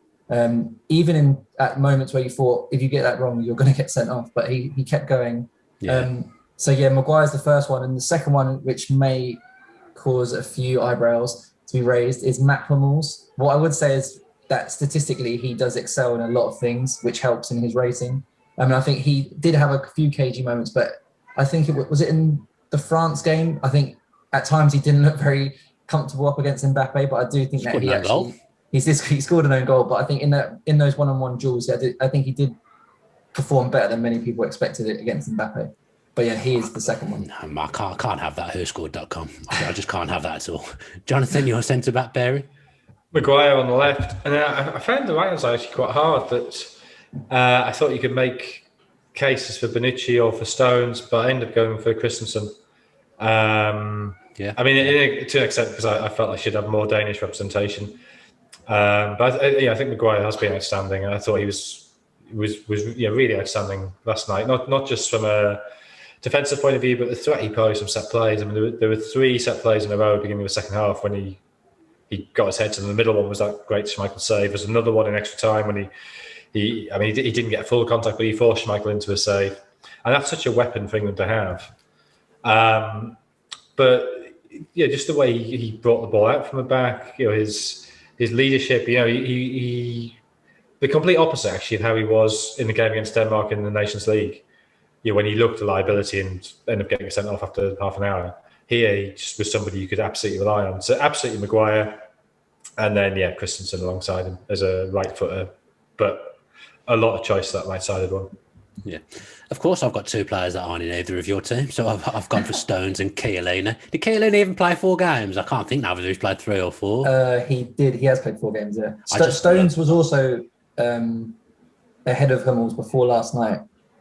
even at moments where you thought, if you get that wrong, you're going to get sent off. But he kept going. Yeah. Maguire's the first one. And the second one, which may cause a few eyebrows to be raised, is Matt Hummels. What I would say is that statistically, he does excel in a lot of things, which helps in his rating. I think he did have a few cagey moments, but I think was it in the France game? I think at times he didn't look very comfortable up against Mbappe, but I do think that he scored an own goal. But I think in those one-on-one duels, I think he did perform better than many people expected it against Mbappe. But yeah, he is the second one. No, I can't have that WhoScored.com. I just can't have that at all. Jonathan, your centre-back pairing? Maguire on the left. And I found the right hand side actually quite hard, but I thought you could make cases for Bonucci or for Stones, but I ended up going for Christensen. Yeah. I mean, to an extent, because I felt I should have more Danish representation. But I think Maguire has been outstanding. I thought he was really outstanding last night. Not just from a defensive point of view, but the threat he posed from set plays. I mean, there were 3 set plays in a row beginning of the second half when he got his head to them. The middle one was that great Schmeichel save. There's another one in extra time when he didn't get full contact, but he forced Schmeichel into a save. And that's such a weapon for England to have. But yeah, just the way he brought the ball out from the back, his leadership, the complete opposite actually of how he was in the game against Denmark in the Nations League. When he looked a liability and ended up getting sent off after half an hour. Here, he just was somebody you could absolutely rely on. So absolutely Maguire, and then Christensen alongside him as a right footer, but a lot of choice that right-sided one. Yeah, of course I've got 2 players that aren't in either of your teams, so I've gone for Stones and Chiellini. Did Chiellini even play 4 games? I can't think now whether he's played 3 or 4. He did. He has played 4 games. Yeah. Stones was also ahead of Hummels before last night,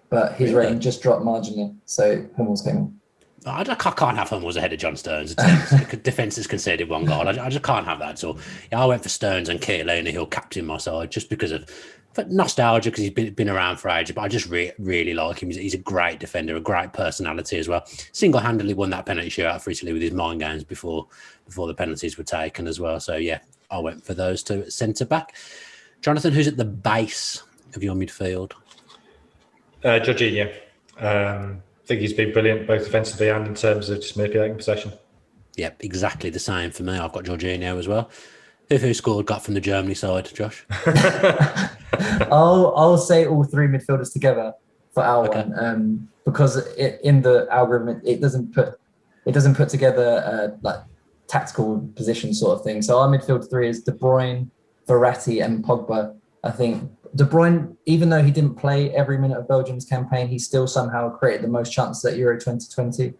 but his rating just dropped marginally, so Hummels came in. I can't have Hummels ahead of John Stones. The defence has conceded one goal. I just can't have that at all. Yeah, I went for Stones and Keelani, who'll captain my side just because of nostalgia, because he's been around for ages. But I just really like him. He's a great defender, a great personality as well. Single-handedly won that penalty shootout for Italy with his mind games before the penalties were taken as well. So yeah, I went for those two at centre back. Jonathan, who's at the base of your midfield? Jorginho. I think he's been brilliant both defensively and in terms of just manipulating possession. Yep, exactly the same for me. I've got Jorginho as well. Who scored got from the Germany side, Josh? I'll say all three midfielders together for our one, because in the algorithm it doesn't put together like tactical position sort of thing. So our midfield three is De Bruyne, Verratti, and Pogba. I think De Bruyne, even though he didn't play every minute of Belgium's campaign, he still somehow created the most chances at Euro 2020.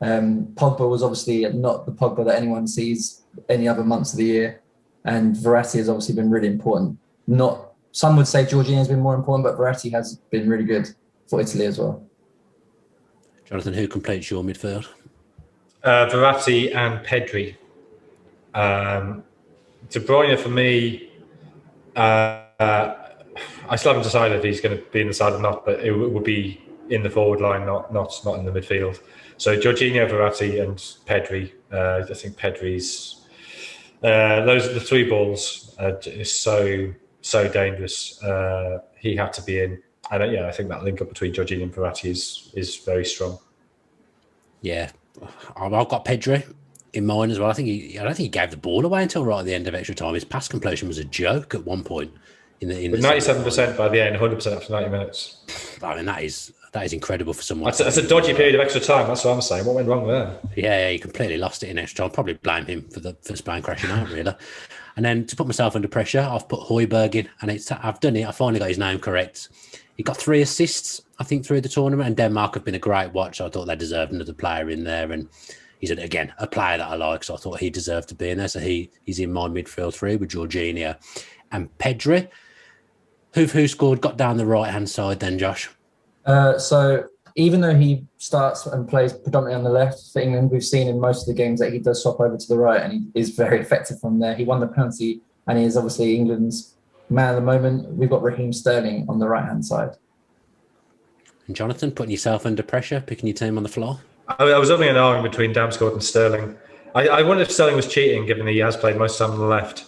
Pogba was obviously not the Pogba that anyone sees any other months of the year. And Verratti has obviously been really important. Some would say Jorginho has been more important, but Verratti has been really good for Italy as well. Jonathan, who completes your midfield? Verratti and Pedri. De Bruyne for me, I still haven't decided if he's going to be in the side or not, but it would be in the forward line, not in the midfield. So Jorginho, Verratti, and Pedri. I think Pedri's those are the three balls is so dangerous. He had to be in, and I think that link up between Jorginho and Verratti is very strong. Yeah, I've got Pedri in mind as well. I don't think he gave the ball away until right at the end of extra time. His pass completion was a joke at one point. With 97% by the end, 100% after 90 minutes. I mean, that is incredible for someone. That's a dodgy period of extra time. That's what I'm saying. What went wrong there? Yeah, he completely lost it in extra time. Probably blame him for Spain crashing out, really. And then to put myself under pressure, I've put Højbjerg in, and I've done it. I finally got his name correct. He got 3 assists, I think, through the tournament, and Denmark have been a great watch. I thought they deserved another player in there, and he's again a player that I like, so I thought he deserved to be in there. So he's in my midfield three with Jorginho and Pedri. Who scored? Got down the right hand side then, Josh. So even though he starts and plays predominantly on the left for England, we've seen in most of the games that he does swap over to the right, and he is very effective from there. He won the penalty, and he is obviously England's man at the moment. We've got Raheem Sterling on the right hand side. And Jonathan, putting yourself under pressure, picking your team on the floor. I was only an hour between Damsgaard and Sterling. I wonder if Sterling was cheating, given that he has played most of the time on the left.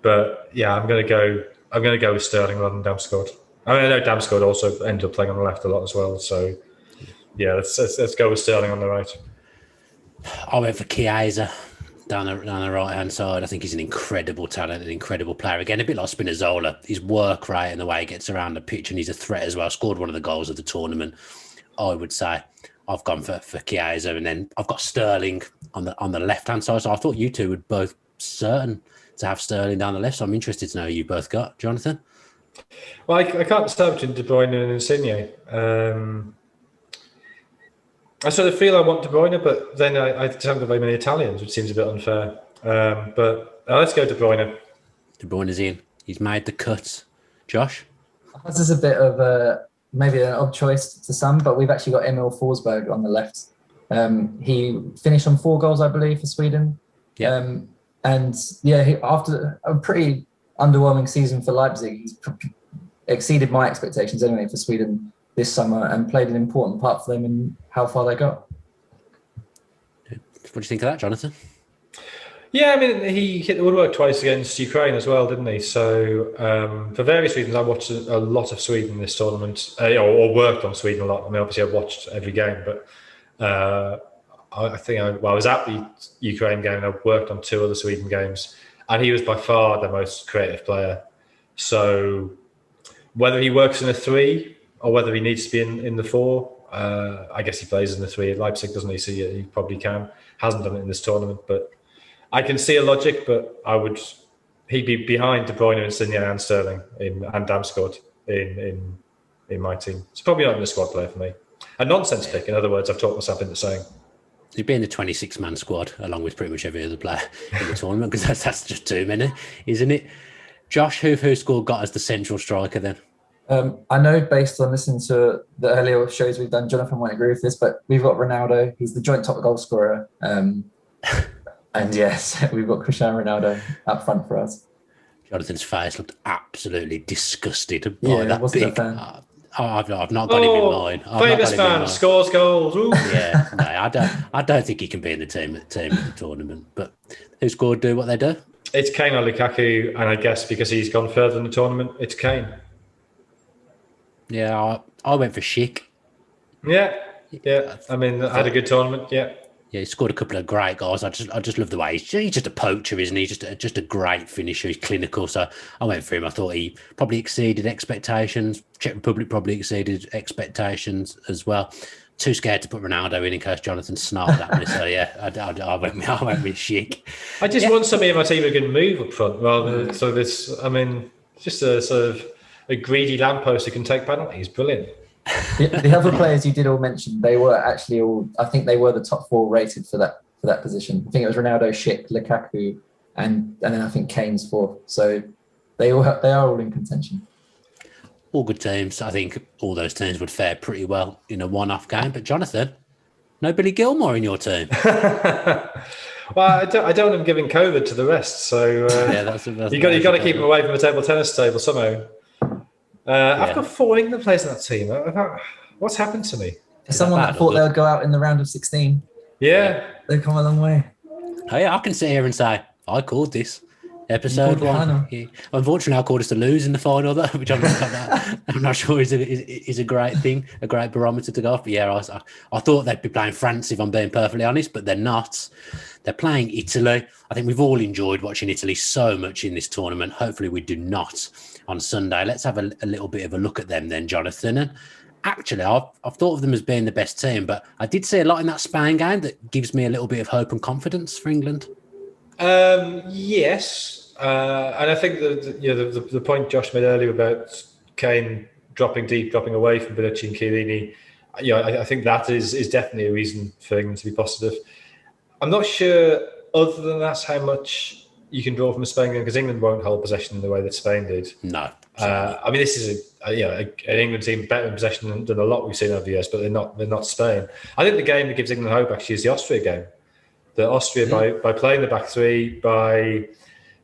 But yeah, I'm going to go with Sterling rather than Damsgaard. I mean, I know Damsgaard also ended up playing on the left a lot as well. So yeah, let's go with Sterling on the right. I went for Chiesa down the right hand side. I think he's an incredible talent, an incredible player. Again, a bit like Spinazzola. His work rate and the way he gets around the pitch, and he's a threat as well. Scored one of the goals of the tournament. I would say I've gone for Chiesa, and then I've got Sterling on the left hand side. So I thought you two would both certain to have Sterling down the left. So I'm interested to know who you both got, Jonathan. Well, I can't decide between De Bruyne and Insigne. I sort of feel I want De Bruyne, but then I just haven't got very many Italians, which seems a bit unfair. But let's go De Bruyne. De Bruyne is in. He's made the cut. Josh? This is a bit of maybe an odd choice to some, but we've actually got Emil Forsberg on the left. He finished on 4 goals, I believe, for Sweden. Yeah. And yeah, after a pretty underwhelming season for Leipzig, he's exceeded my expectations anyway for Sweden this summer and played an important part for them in how far they got. What do you think of that, Jonathan? Yeah, I mean, he hit the woodwork twice against Ukraine as well, didn't he? So for various reasons, I watched a lot of Sweden this tournament, or worked on Sweden a lot. I mean, obviously I've watched every game, but I think I was at the Ukraine game and I worked on 2 other Sweden games, and he was by far the most creative player. So whether he works in a 3 or whether he needs to be in the 4, I guess he plays in the 3 at Leipzig, doesn't he? So he probably can. Hasn't done it in this tournament, but I can see a logic. But he'd be behind De Bruyne, Insigne and Sterling and Damsgaard in my team. It's probably not in the squad player for me. A nonsense pick, in other words. I've talked myself into saying. He'd be in the 26-man squad along with pretty much every other player in the tournament, because that's just too many, isn't it? Josh, who scored got as the central striker then? I know based on listening to the earlier shows we've done, Jonathan won't agree with this, but we've got Ronaldo. He's the joint top goal scorer. And yes, we've got Cristiano Ronaldo up front for us. Jonathan's face looked absolutely disgusted by that wasn't big. a fan. I've not got him in mind. Famous man scores goals. Ooh. Yeah, no, I don't think he can be in the team at the tournament. But who scored? Do what they do. It's Kane or Lukaku, and I guess because he's gone further in the tournament, it's Kane. Yeah, I went for Schick. Yeah. I mean, I had a good tournament. Yeah. Yeah, he scored a couple of great goals. I just love the way he's just a poacher, isn't he? Just a great finisher. He's clinical. So I went for him. I thought he probably exceeded expectations. Czech Republic probably exceeded expectations as well. Too scared to put Ronaldo in case Jonathan snarled at me. So yeah, I went with Schick. I just want somebody in my team who can move up front rather than just a sort of a greedy lamppost who can take penalties. Brilliant. The other players you did all mention, they were actually all. I think they were the top 4 rated for that position. I think it was Ronaldo, Schick, Lukaku, and then I think Kane's 4th. So they are all in contention. All good teams. I think all those teams would fare pretty well in a one-off game. But Jonathan, no Billy Gilmore in your team. Well, I don't want him giving COVID to the rest. So that's you got to keep him away from the table tennis table somehow. I've got 4 England players in that team. What's happened to me? Someone that thought they would go out in the round of 16. Yeah. They've come a long way. Hey, I can sit here and say, I called this. Episode 1. Unfortunately, I called us to lose in the final, though, which I'm not sure is a great thing, a great barometer to go off. But yeah, I thought they'd be playing France, if I'm being perfectly honest, but they're not. They're playing Italy. I think we've all enjoyed watching Italy so much in this tournament. Hopefully we do not on Sunday. Let's have a little bit of a look at them then, Jonathan. And actually, I've thought of them as being the best team, but I did see a lot in that Spain game that gives me a little bit of hope and confidence for England. Yes, and I think the point Josh made earlier about Kane dropping deep, dropping away from Bonucci and Chiellini, I think that is definitely a reason for England to be positive. I'm not sure, other than that, how much you can draw from a Spain game because England won't hold possession in the way that Spain did. No, I mean this is an England team better in possession than a lot we've seen over the years, but they're not Spain. I think the game that gives England hope actually is the Austria game. The Austria by playing the back 3, by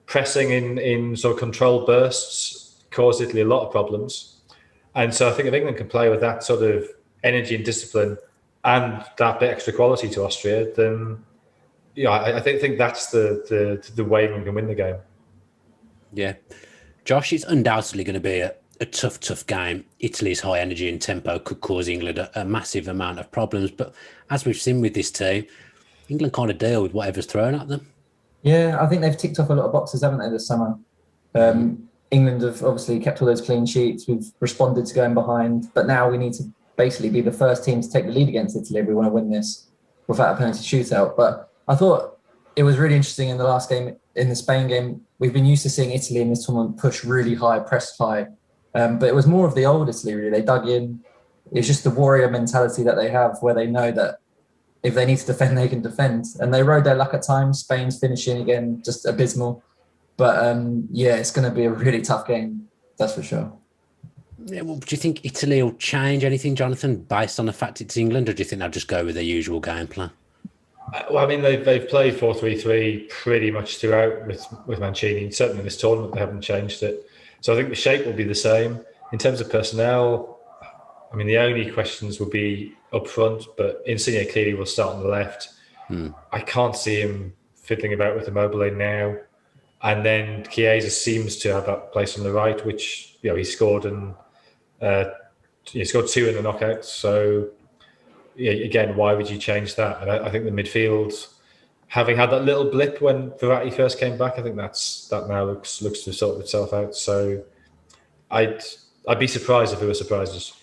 pressing in sort of controlled bursts, caused Italy a lot of problems. And so I think if England can play with that sort of energy and discipline and that bit extra quality to Austria, then I think that's the way England can win the game. Yeah. Josh, it's undoubtedly going to be a tough game. Italy's high energy and tempo could cause England a massive amount of problems. But as we've seen with this team, England kind of deal with whatever's thrown at them. Yeah, I think they've ticked off a lot of boxes, haven't they, this summer? England have obviously kept all those clean sheets. We've responded to going behind. But now we need to basically be the first team to take the lead against Italy if we want to win this without a penalty shootout. But I thought it was really interesting in the last game, in the Spain game. We've been used to seeing Italy in this tournament push really high, press high. But it was more of the old Italy, really. They dug in. It's just the warrior mentality that they have where they know that if they need to defend, they can defend. And they rode their luck at times. Spain's finishing again, just abysmal. But it's going to be a really tough game. That's for sure. Yeah, well, do you think Italy will change anything, Jonathan, based on the fact it's England, or do you think they'll just go with their usual game plan? Well, I mean, they've played 4-3-3 pretty much throughout with Mancini. Certainly in this tournament, they haven't changed it. So I think the shape will be the same. In terms of personnel, I mean, the only questions will be up front, but Insignia clearly will start on the left. I can't see him fiddling about with Immobile now. And then Chiesa seems to have that place on the right, which he scored and he scored 2 in the knockouts. So again, why would you change that? And I think the midfield, having had that little blip when Verratti first came back, I think that now looks to sort itself out. So I'd be surprised if there were surprises.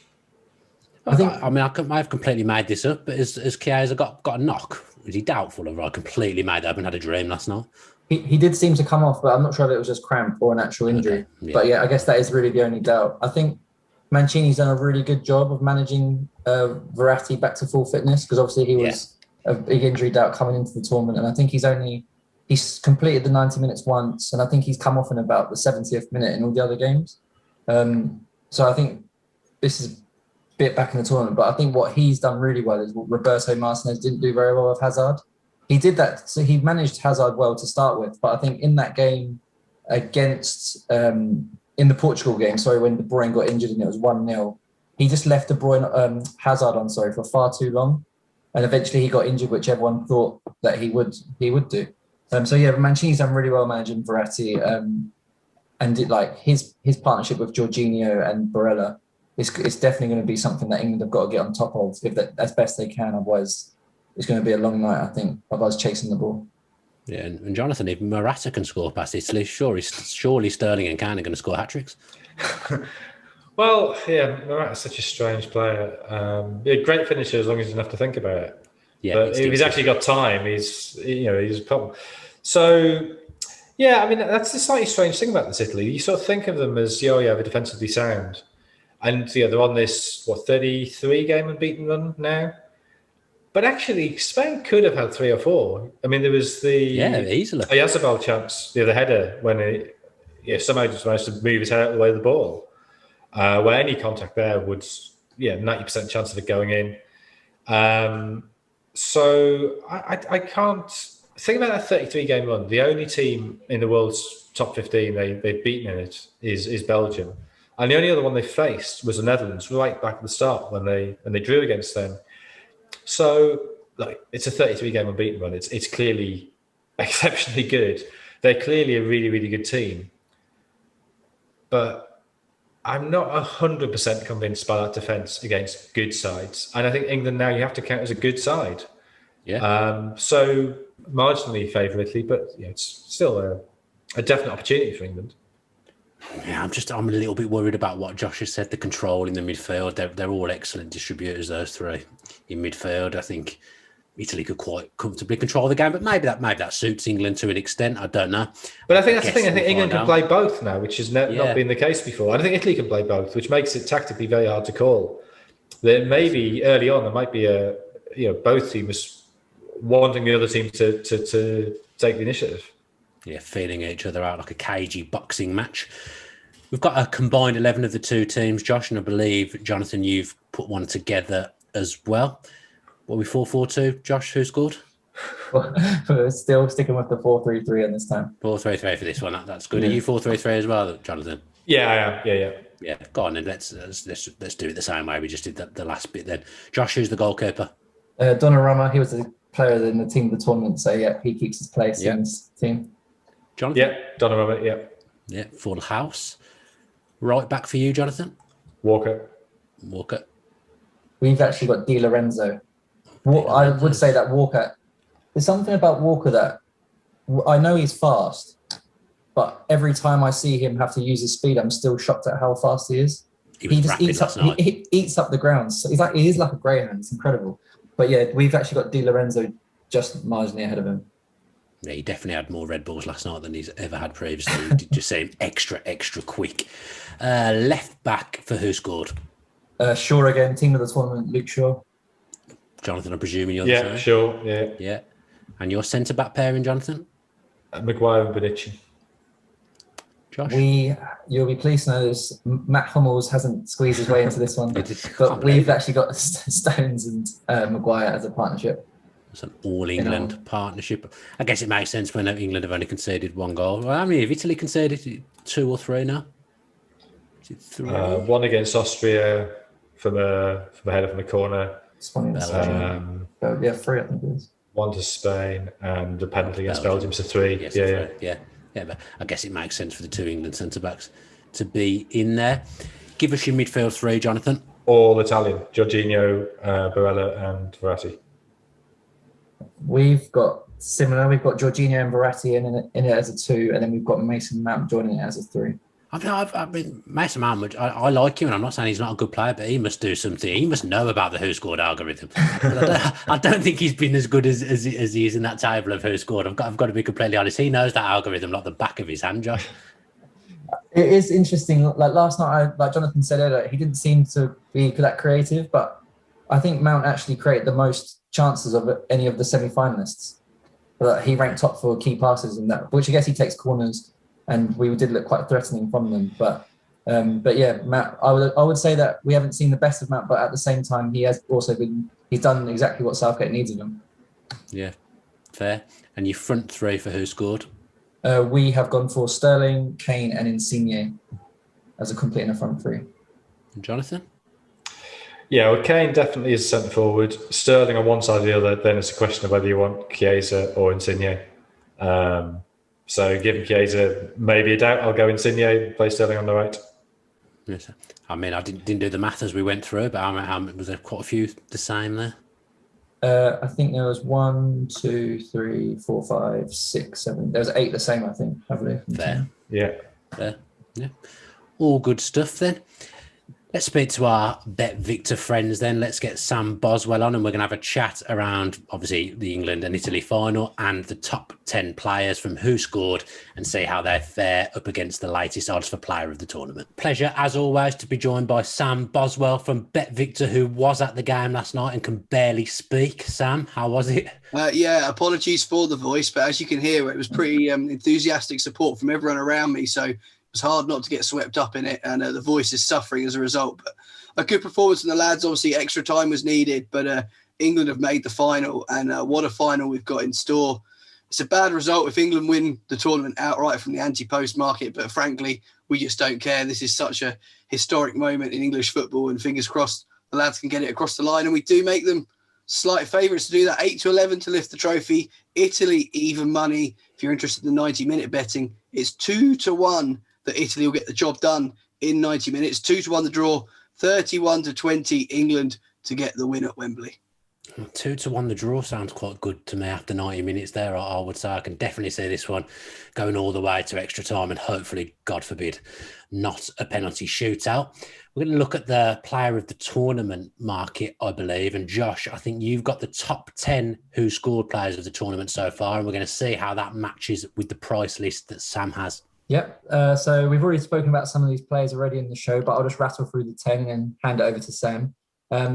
I might have completely made this up, but has Chiesa got a knock? Is he doubtful, or I completely made up and had a dream last night? He did seem to come off, but I'm not sure if it was just cramp or an actual injury. Okay, yeah. But I guess that is really the only doubt. I think Mancini's done a really good job of managing Verratti back to full fitness, because obviously he was a big injury doubt coming into the tournament, and I think he's he's completed the 90 minutes once, and I think he's come off in about the 70th minute in all the other games. So I think this is a bit back in the tournament, but I think what he's done really well is what Roberto Martinez didn't do very well with Hazard. He did that, so he managed Hazard well to start with, but I think in that game against, in the Portugal game, when De Bruyne got injured and it was 1-0, he just left Hazard on, for far too long. And eventually he got injured, which everyone thought that he would do. Mancini's done really well managing Verratti. And his partnership with Jorginho and Barella, it's definitely going to be something that England have got to get on top of as best they can. Otherwise, it's going to be a long night, I think, of us chasing the ball. Yeah, and Jonathan, if Morata can score past Italy, surely Sterling and Kane are going to score hat-tricks. Well, yeah, Morata's such a strange player. Great finisher as long as he doesn't have to think about it. Yeah, but if he's actually got time, he's a problem. So, yeah, I mean, that's the slightly strange thing about this Italy. You sort of think of them as, they're defensively sound. And, they're on this, 33 game unbeaten run now? But actually, Spain could have had 3 or 4. I mean, there was the easily Oyarzabal chance, the header, when he somehow just managed to move his head out of the way of the ball. Where any contact there would, 90% chance of it going in. So I can't think about that 33 game run. The only team in the world's top 15 they've beaten in it is Belgium, and the only other one they faced was the Netherlands right back at the start when they drew against them. So it's a 33 game unbeaten run. It's clearly exceptionally good. They're clearly a really, really good team, but I'm not 100% convinced by that defence against good sides. And I think England now you have to count as a good side. Yeah. So marginally favour Italy, but it's still a definite opportunity for England. Yeah, I'm a little bit worried about what Josh has said, the control in the midfield. They're all excellent distributors, those three in midfield. I think Italy could quite comfortably control the game, but maybe that suits England to an extent. I don't know. But I think that's the thing. I think England can play both now, which has not been the case before. I think Italy can play both, which makes it tactically very hard to call. There maybe early on there might be both teams wanting the other team to take the initiative. Yeah, feeling each other out like a cagey boxing match. We've got a combined 11 of the two teams, Josh, and I believe, Jonathan, you've put one together as well. What are we 4-4-2? Josh, who scored? Still sticking with the 4-3-3 on this time. 4-3-3 for this one. That's good. Yeah. Are you 4-3-3 as well, Jonathan? Yeah, I am. Yeah. Go on, then. Let's do it the same way we just did the last bit. Then, Josh, who's the goalkeeper? Donnarumma. He was the player in the team of the tournament, so he keeps his place in this team. Jonathan? Yeah, Donnarumma. Yeah, full house. Right back for you, Jonathan. Walker. We've actually got Di Lorenzo. I would say that Walker. There's something about Walker that I know he's fast, but every time I see him have to use his speed, I'm still shocked at how fast he is. He just eats up the ground. So he is like a greyhound. It's incredible. But yeah, we've actually got Di Lorenzo just marginally ahead of him. Yeah, he definitely had more Red Bulls last night than he's ever had previously. You just say him extra quick. Left back for who scored? Shaw again, team of the tournament, Luke Shaw. Jonathan, I'm presuming you're the same. Yeah, sure. Yeah. And your centre back pairing, Jonathan? Maguire and Bonucci. Josh? You'll be pleased to know this. Matt Hummels hasn't squeezed his way into this one, but we've actually got Stones and Maguire as a partnership. It's an all-England partnership. I guess it makes sense when England have only conceded one goal. Well, I mean, if Italy conceded 2 or 3 now? Is it 3? One against Austria from a header from the corner. Belgium. 3 I think it is. 1 to Spain and a penalty against Belgium, so 3. Yes, yeah, but I guess it makes sense for the 2 England centre-backs to be in there. Give us your midfield 3, Jonathan. All Italian. Jorginho, Barella and Verratti. We've got similar. We've got Jorginho and Verratti in it as a 2, and then we've got Mason Mount joining it as a 3. I mean, Mason Mount, I like him, and I'm not saying he's not a good player, but he must do something. He must know about the WhoScored algorithm. I don't think he's been as good as he is in that table of WhoScored. I've got to be completely honest. He knows that algorithm like the back of his hand, Josh. It is interesting. Like last night, like Jonathan said earlier, he didn't seem to be that creative, but I think Mount actually created the most chances of any of the semi-finalists. But he ranked top for key passes in that, which I guess he takes corners, and we did look quite threatening from them. But yeah, Matt, I would say that we haven't seen the best of Matt, but at the same time, he's done exactly what Southgate needs of him. Yeah, fair. And your front three for who scored? We have gone for Sterling, Kane, and Insigne as a complete in the front three. And Jonathan? Yeah, well, Kane definitely is centre forward. Sterling on one side or the other. Then it's a question of whether you want Chiesa or Insigne. So given Chiesa maybe a doubt, I'll go Insigne, play Sterling on the right. Yes. I mean, I didn't do the math as we went through, but was there quite a few the same there? I think there was 1, 2, 3, 4, 5, 6, 7. There was 8 the same, I think, I believe. Fair. Yeah. Fair. Yeah. All good stuff then. Let's speak to our Bet Victor friends then. Let's get Sam Boswell on, and we're going to have a chat around, obviously, the England and Italy final and the top 10 players from Who Scored and see how they fare up against the latest odds for player of the tournament. Pleasure, as always, to be joined by Sam Boswell from Bet Victor, who was at the game last night and can barely speak. Sam, how was it? Yeah, apologies for the voice, but as you can hear, it was pretty enthusiastic support from everyone around me, so it was hard not to get swept up in it, and the voice is suffering as a result. But a good performance from the lads. Obviously, extra time was needed, but England have made the final, and what a final we've got in store. It's a bad result if England win the tournament outright from the anti-post market, but frankly, we just don't care. This is such a historic moment in English football, and fingers crossed the lads can get it across the line, and we do make them slight favourites to do that. 8-11 to lift the trophy. Italy, even money. If you're interested in the 90-minute betting, it's 2-1 that Italy will get the job done in 90 minutes. 2-1 the draw, 31-20 England to get the win at Wembley. 2-1 the draw sounds quite good to me after 90 minutes there. I would say I can definitely see this one going all the way to extra time and hopefully, God forbid, not a penalty shootout. We're going to look at the player of the tournament market, I believe. And Josh, I think you've got the top 10 Who Scored players of the tournament so far. And we're going to see how that matches with the price list that Sam has. Yep. So we've already spoken about some of these players already in the show, but I'll just rattle through the 10 and hand it over to Sam.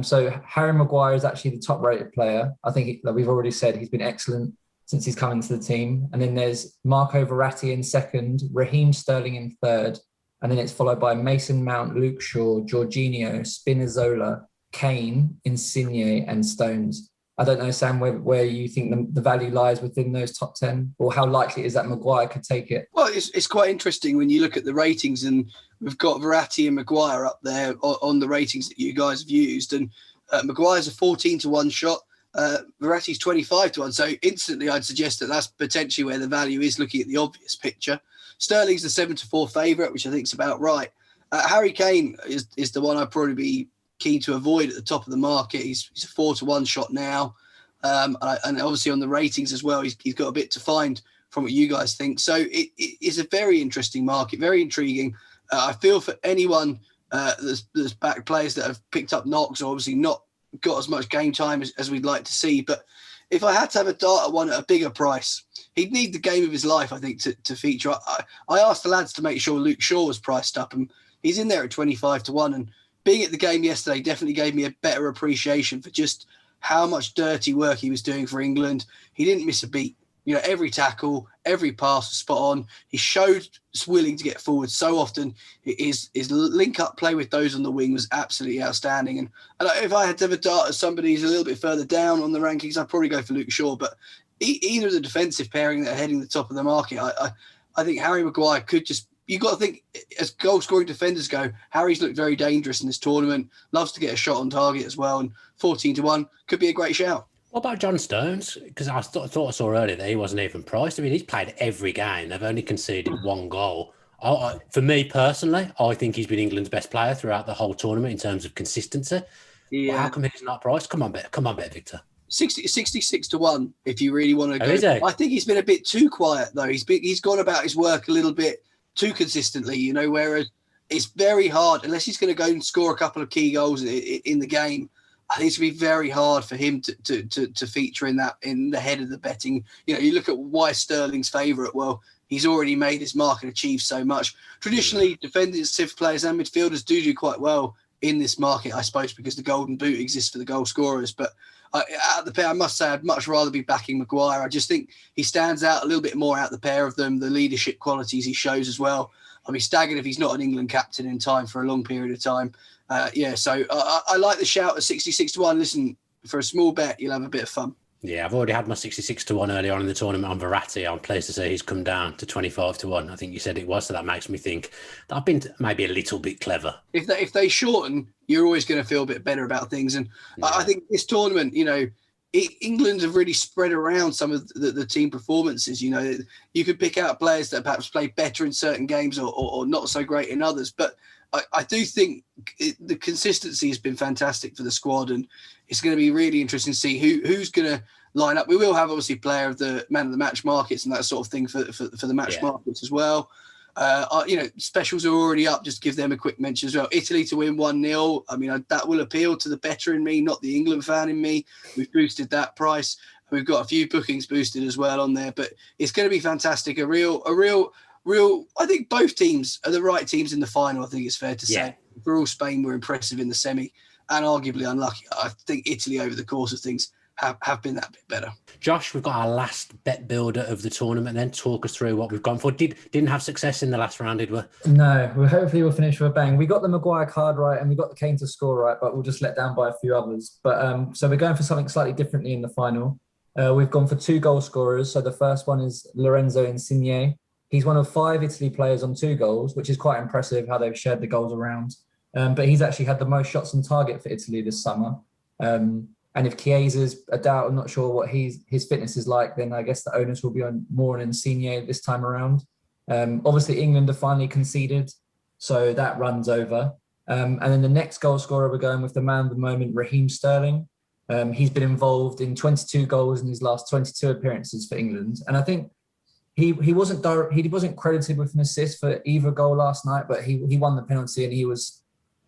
So Harry Maguire is actually the top rated player. I think like we've already said, he's been excellent since he's come into the team. And then there's Marco Verratti in second, Raheem Sterling in third. And then it's followed by Mason Mount, Luke Shaw, Jorginho, Spinazzola, Kane, Insigne and Stones. I don't know, Sam, where you think the value lies within those top 10, or how likely is that Maguire could take it? Well, it's quite interesting when you look at the ratings, and we've got Verratti and Maguire up there on the ratings that you guys have used. And Maguire's a 14-1 shot. Verratti's 25-1. So instantly I'd suggest that that's potentially where the value is, looking at the obvious picture. Sterling's the 7-4 favourite, which I think is about right. Harry Kane is the one I'd probably be keen to avoid at the top of the market. He's a 4-1 shot now. And obviously on the ratings as well, he's got a bit to find from what you guys think. So it is a very interesting market, very intriguing. I feel for anyone that's back players that have picked up knocks, or obviously not got as much game time as we'd like to see. But if I had to have a dart at one at a bigger price, he'd need the game of his life, I think, to feature. I asked the lads to make sure Luke Shaw was priced up, and he's in there at 25-1. And being at the game yesterday definitely gave me a better appreciation for just how much dirty work he was doing for England. He didn't miss a beat. You know, every tackle, every pass was spot on. He showed willing to get forward so often. His link-up play with those on the wing was absolutely outstanding. And if I had to have a dart at somebody who's a little bit further down on the rankings, I'd probably go for Luke Shaw. But either of the defensive pairing that are heading the top of the market, I think Harry Maguire could just... You've got to think, as goal-scoring defenders go, Harry's looked very dangerous in this tournament, loves to get a shot on target as well, and 14-1 could be a great shout. What about John Stones? Because I thought I saw earlier that he wasn't even priced. I mean, he's played every game. They've only conceded one goal. For me personally, I think he's been England's best player throughout the whole tournament in terms of consistency. Yeah. Well, how come he's not priced? Come on, Bet Victor. 66-1 if you really want to go. Is he? I think he's been a bit too quiet, though. He's gone about his work a little bit too consistently, you know, whereas it's very hard, unless he's going to go and score a couple of key goals in the game. I think it's going to be very hard for him to feature in the head of the betting. You know, you look at why Sterling's favourite. Well, he's already made his mark and achieved so much. Traditionally, defensive players and midfielders do quite well in this market, I suppose, because the golden boot exists for the goal scorers. But Out of the pair, I must say I'd much rather be backing Maguire. I just think he stands out a little bit more out of the pair of them, the leadership qualities he shows as well. I'll be staggered if he's not an England captain in time for a long period of time. So I like the shout at 66-1. Listen, for a small bet, you'll have a bit of fun. Yeah, I've already had my 66-1 earlier on in the tournament on Verratti. I'm pleased to say he's come down to 25-1. I think you said it was, so that makes me think that I've been maybe a little bit clever. If they shorten, you're always going to feel a bit better about things. And I think this tournament, England have really spread around some of the team performances. You could pick out players that perhaps play better in certain games or not so great in others. But I do think the consistency has been fantastic for the squad, and it's going to be really interesting to see who's going to line up. We will have obviously player of the man of the match markets and that sort of thing for the match markets as well. Specials are already up. Just give them a quick mention as well. Italy to win 1-0. I mean, that will appeal to the better in me, not the England fan in me. We've boosted that price. We've got a few bookings boosted as well on there, but it's going to be fantastic. A real. I think both teams are the right teams in the final. I think it's fair to say. For all, Spain were impressive in the semi and arguably unlucky. I think Italy over the course of things have been that bit better. Josh, we've got our last bet builder of the tournament. Then talk us through what we've gone for. Didn't have success in the last round, did we? No, hopefully we'll finish with a bang. We got the Maguire card right and we got the Kane to score right, but we'll just let down by a few others. But so we're going for something slightly differently in the final. We've gone for 2 goal scorers. So the first one is Lorenzo Insignia. He's one of 5 Italy players on 2 goals, which is quite impressive how they've shared the goals around. But he's actually had the most shots on target for Italy this summer. And if Chiesa's a doubt, I'm not sure what his fitness is like, then I guess the onus will be more on Insigne this time around. Obviously, England have finally conceded, so that runs over. And then the next goal scorer, we're going with the man of the moment, Raheem Sterling. He's been involved in 22 goals in his last 22 appearances for England. And I think he wasn't credited with an assist for either goal last night, but he won the penalty and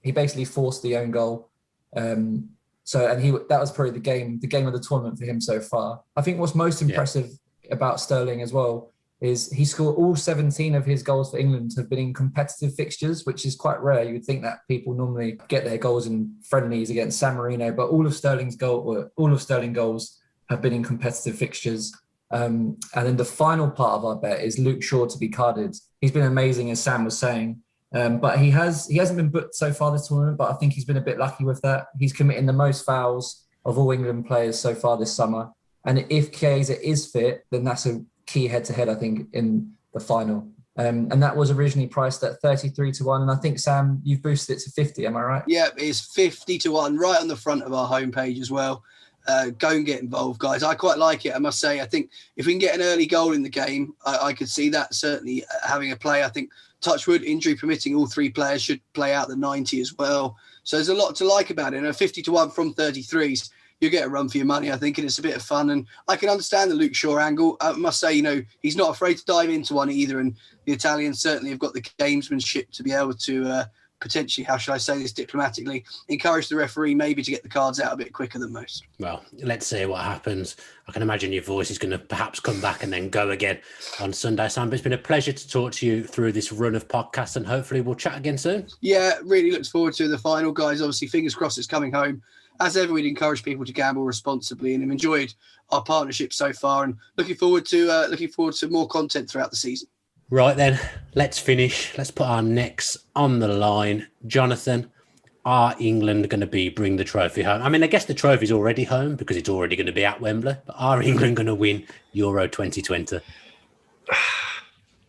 he basically forced the own goal. That was probably the game of the tournament for him so far. I think what's most impressive about Sterling as well is he scored all 17 of his goals for England have been in competitive fixtures, which is quite rare. You would think that people normally get their goals in friendlies against San Marino, but all of Sterling goals have been in competitive fixtures. And then the final part of our bet is Luke Shaw to be carded. He's been amazing, as Sam was saying. But he hasn't been booked so far this tournament, but I think he's been a bit lucky with that. He's committing the most fouls of all England players so far this summer. And if Chiesa is fit, then that's a key head-to-head, I think, in the final. And that was originally priced at 33-1. And I think, Sam, you've boosted it to 50, am I right? Yeah, it's 50-1, right on the front of our homepage as well. Go and get involved, guys. I quite like it, I must say. I think if we can get an early goal in the game, I could see that certainly having a play. I think touchwood, injury permitting, all 3 players should play out the 90 as well. So there's a lot to like about it. And a 50-1 from 33s, you get a run for your money, I think, and it's a bit of fun. And I can understand the Luke Shaw angle. I must say, he's not afraid to dive into one either. And the Italians certainly have got the gamesmanship to be able to potentially, how should I say this diplomatically, encourage the referee maybe to get the cards out a bit quicker than most. Well, let's see what happens. I can imagine your voice is going to perhaps come back and then go again on Sunday. Sam, it's been a pleasure to talk to you through this run of podcasts, and hopefully we'll chat again soon. Yeah, really looks forward to the final, guys. Obviously, fingers crossed it's coming home. As ever, we'd encourage people to gamble responsibly, and have enjoyed our partnership so far, and looking forward to more content throughout the season. Right then, let's finish. Let's put our necks on the line. Jonathan, are England going to bring the trophy home? I mean, I guess the trophy's already home because it's already going to be at Wembley. But are England going to win Euro 2020?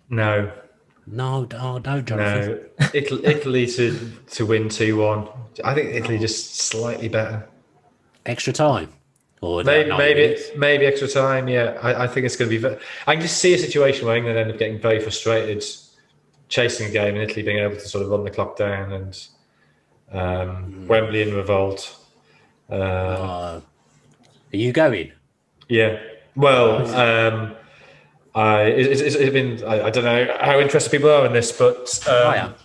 No. No, Jonathan. No. Italy to win 2-1. I think Italy just slightly better. Extra time? Or maybe extra time. Yeah, I think it's going to be. I can just see a situation where England end up getting very frustrated, chasing a game, and Italy being able to sort of run the clock down, and Wembley in revolt. Are you going? Yeah. Well, I don't know how interested people are in this, but I am.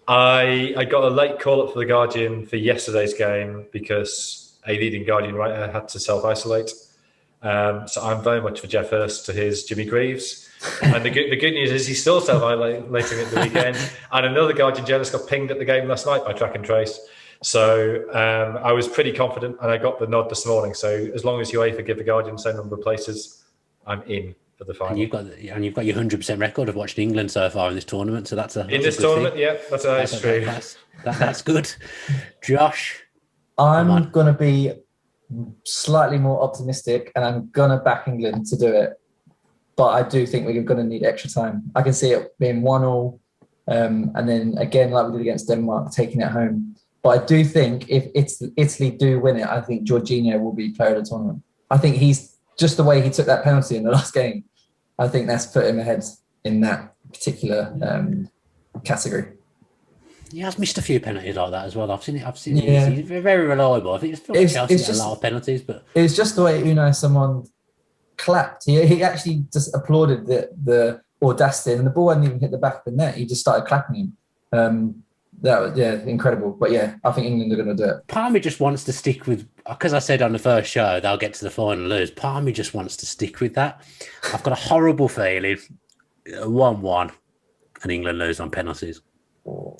I got a late call up for the Guardian for yesterday's game because a leading Guardian writer had to self-isolate. So I'm very much for Jeff Hurst to his Jimmy Greaves. And the good news is he's still self-isolating at the weekend. And another Guardian journalist got pinged at the game last night by Track and Trace. So I was pretty confident, and I got the nod this morning. So as long as UEFA give the Guardian the same number of places, I'm in for the final. And you've got your 100% record of watching England so far in this tournament. So that's a this good tournament, thing. yeah, that's true. That's good. Josh, I'm going to be slightly more optimistic, and I'm going to back England to do it. But I do think we're going to need extra time. I can see it being 1-1, and then again, like we did against Denmark, taking it home. But I do think if Italy do win it, I think Jorginho will be player of the tournament. I think he's just the way he took that penalty in the last game. I think that's put him ahead in that particular category. He has missed a few penalties like that as well. I've seen it. Yeah. He's very reliable. I think it's Chelsea get a lot of penalties, but it was just the way someone clapped. He actually just applauded the audacity, and the ball hadn't even hit the back of the net. He just started clapping him. That was incredible. But yeah, I think England are going to do it. Part of me just wants to stick with, because I said on the first show they'll get to the final and lose. Part of me just wants to stick with that. I've got a horrible feeling 1-1 and England lose on penalties.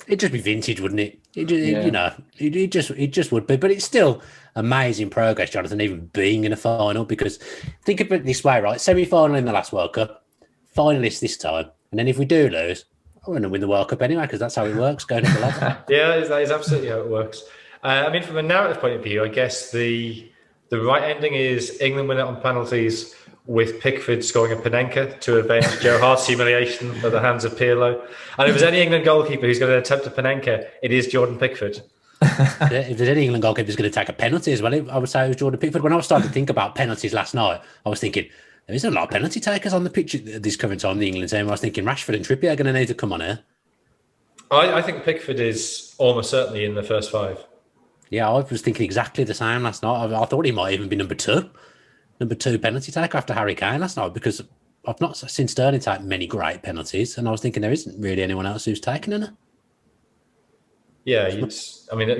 It'd just be vintage, wouldn't it? It just would be. But it's still amazing progress, Jonathan, even being in a final. Because think of it this way, right? Semi-final in the last World Cup, finalists this time, and then if we do lose, we're going to win the World Cup anyway, because that's how it works. Going up the ladder. Yeah, that is absolutely how it works. I mean, from a narrative point of view, I guess the right ending is England win it on penalties, with Pickford scoring a Panenka to avenge Joe Hart's humiliation at the hands of Pirlo. And if there's any England goalkeeper who's going to attempt a Panenka, it is Jordan Pickford. If there's any England goalkeeper who's going to take a penalty as well, I would say it was Jordan Pickford. When I was starting to think about penalties last night, I was thinking, there isn't a lot of penalty takers on the pitch at this current time, the England team. I was thinking Rashford and Trippier are going to need to come on here. I think Pickford is almost certainly in the first five. Yeah, I was thinking exactly the same last night. I thought he might even be number two penalty taker after Harry Kane last night, because I've not seen Sterling take many great penalties, and I was thinking there isn't really anyone else who's taken any. Yeah,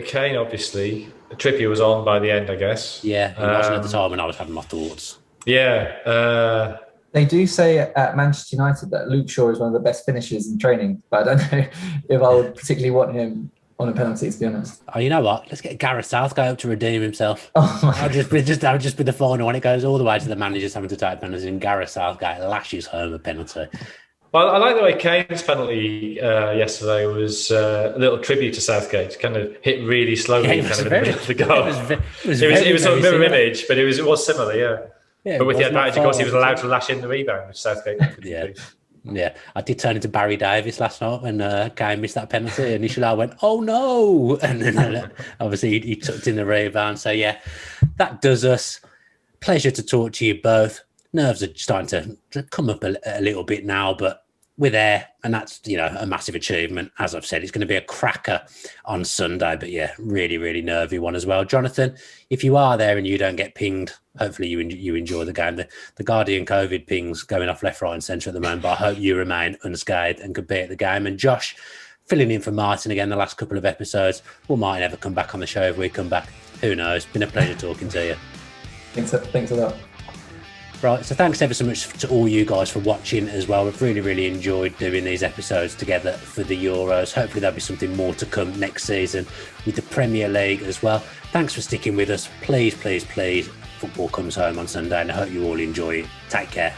Kane, obviously. Trippier was on by the end, I guess. Yeah, he wasn't at the time when I was having my thoughts. Yeah. They do say at Manchester United that Luke Shaw is one of the best finishers in training, but I don't know if I would particularly want him on a penalty, to be honest. Oh, you know what? Let's get Gareth Southgate up to redeem himself. Oh, I'll just be the final when it goes all the way to the managers having to take penalties, and Gareth Southgate lashes home a penalty. Well, I like the way Kane's penalty yesterday was a little tribute to Southgate. Kind of hit really slowly, in the middle of the goal. It was sort of mirror image, but it was similar, yeah. But with the advantage, of course, he was allowed to lash in the rebound, which Southgate couldn't do. Yeah, I did turn into Barry Davis last night when Kane missed that penalty. Initially, I went, "Oh no!" And then obviously he tucked in the rebound. So yeah, that does us. Pleasure to talk to you both. Nerves are starting to come up a little bit now, but we're there, and that's a massive achievement. As I've said, it's going to be a cracker on Sunday, but yeah, really, really nervy one as well. Jonathan, if you are there and you don't get pinged, hopefully you enjoy the game. The Guardian COVID pings going off left, right and centre at the moment, but I hope you remain unscathed and can be at the game. And Josh, filling in for Martin again the last couple of episodes. We might never come back on the show if we come back. Who knows? Been a pleasure talking to you. Thanks a lot. Right, so thanks ever so much to all you guys for watching as well. We've really, really enjoyed doing these episodes together for the Euros. Hopefully there'll be something more to come next season with the Premier League as well. Thanks for sticking with us. Please, please, please, football comes home on Sunday, and I hope you all enjoy it. Take care.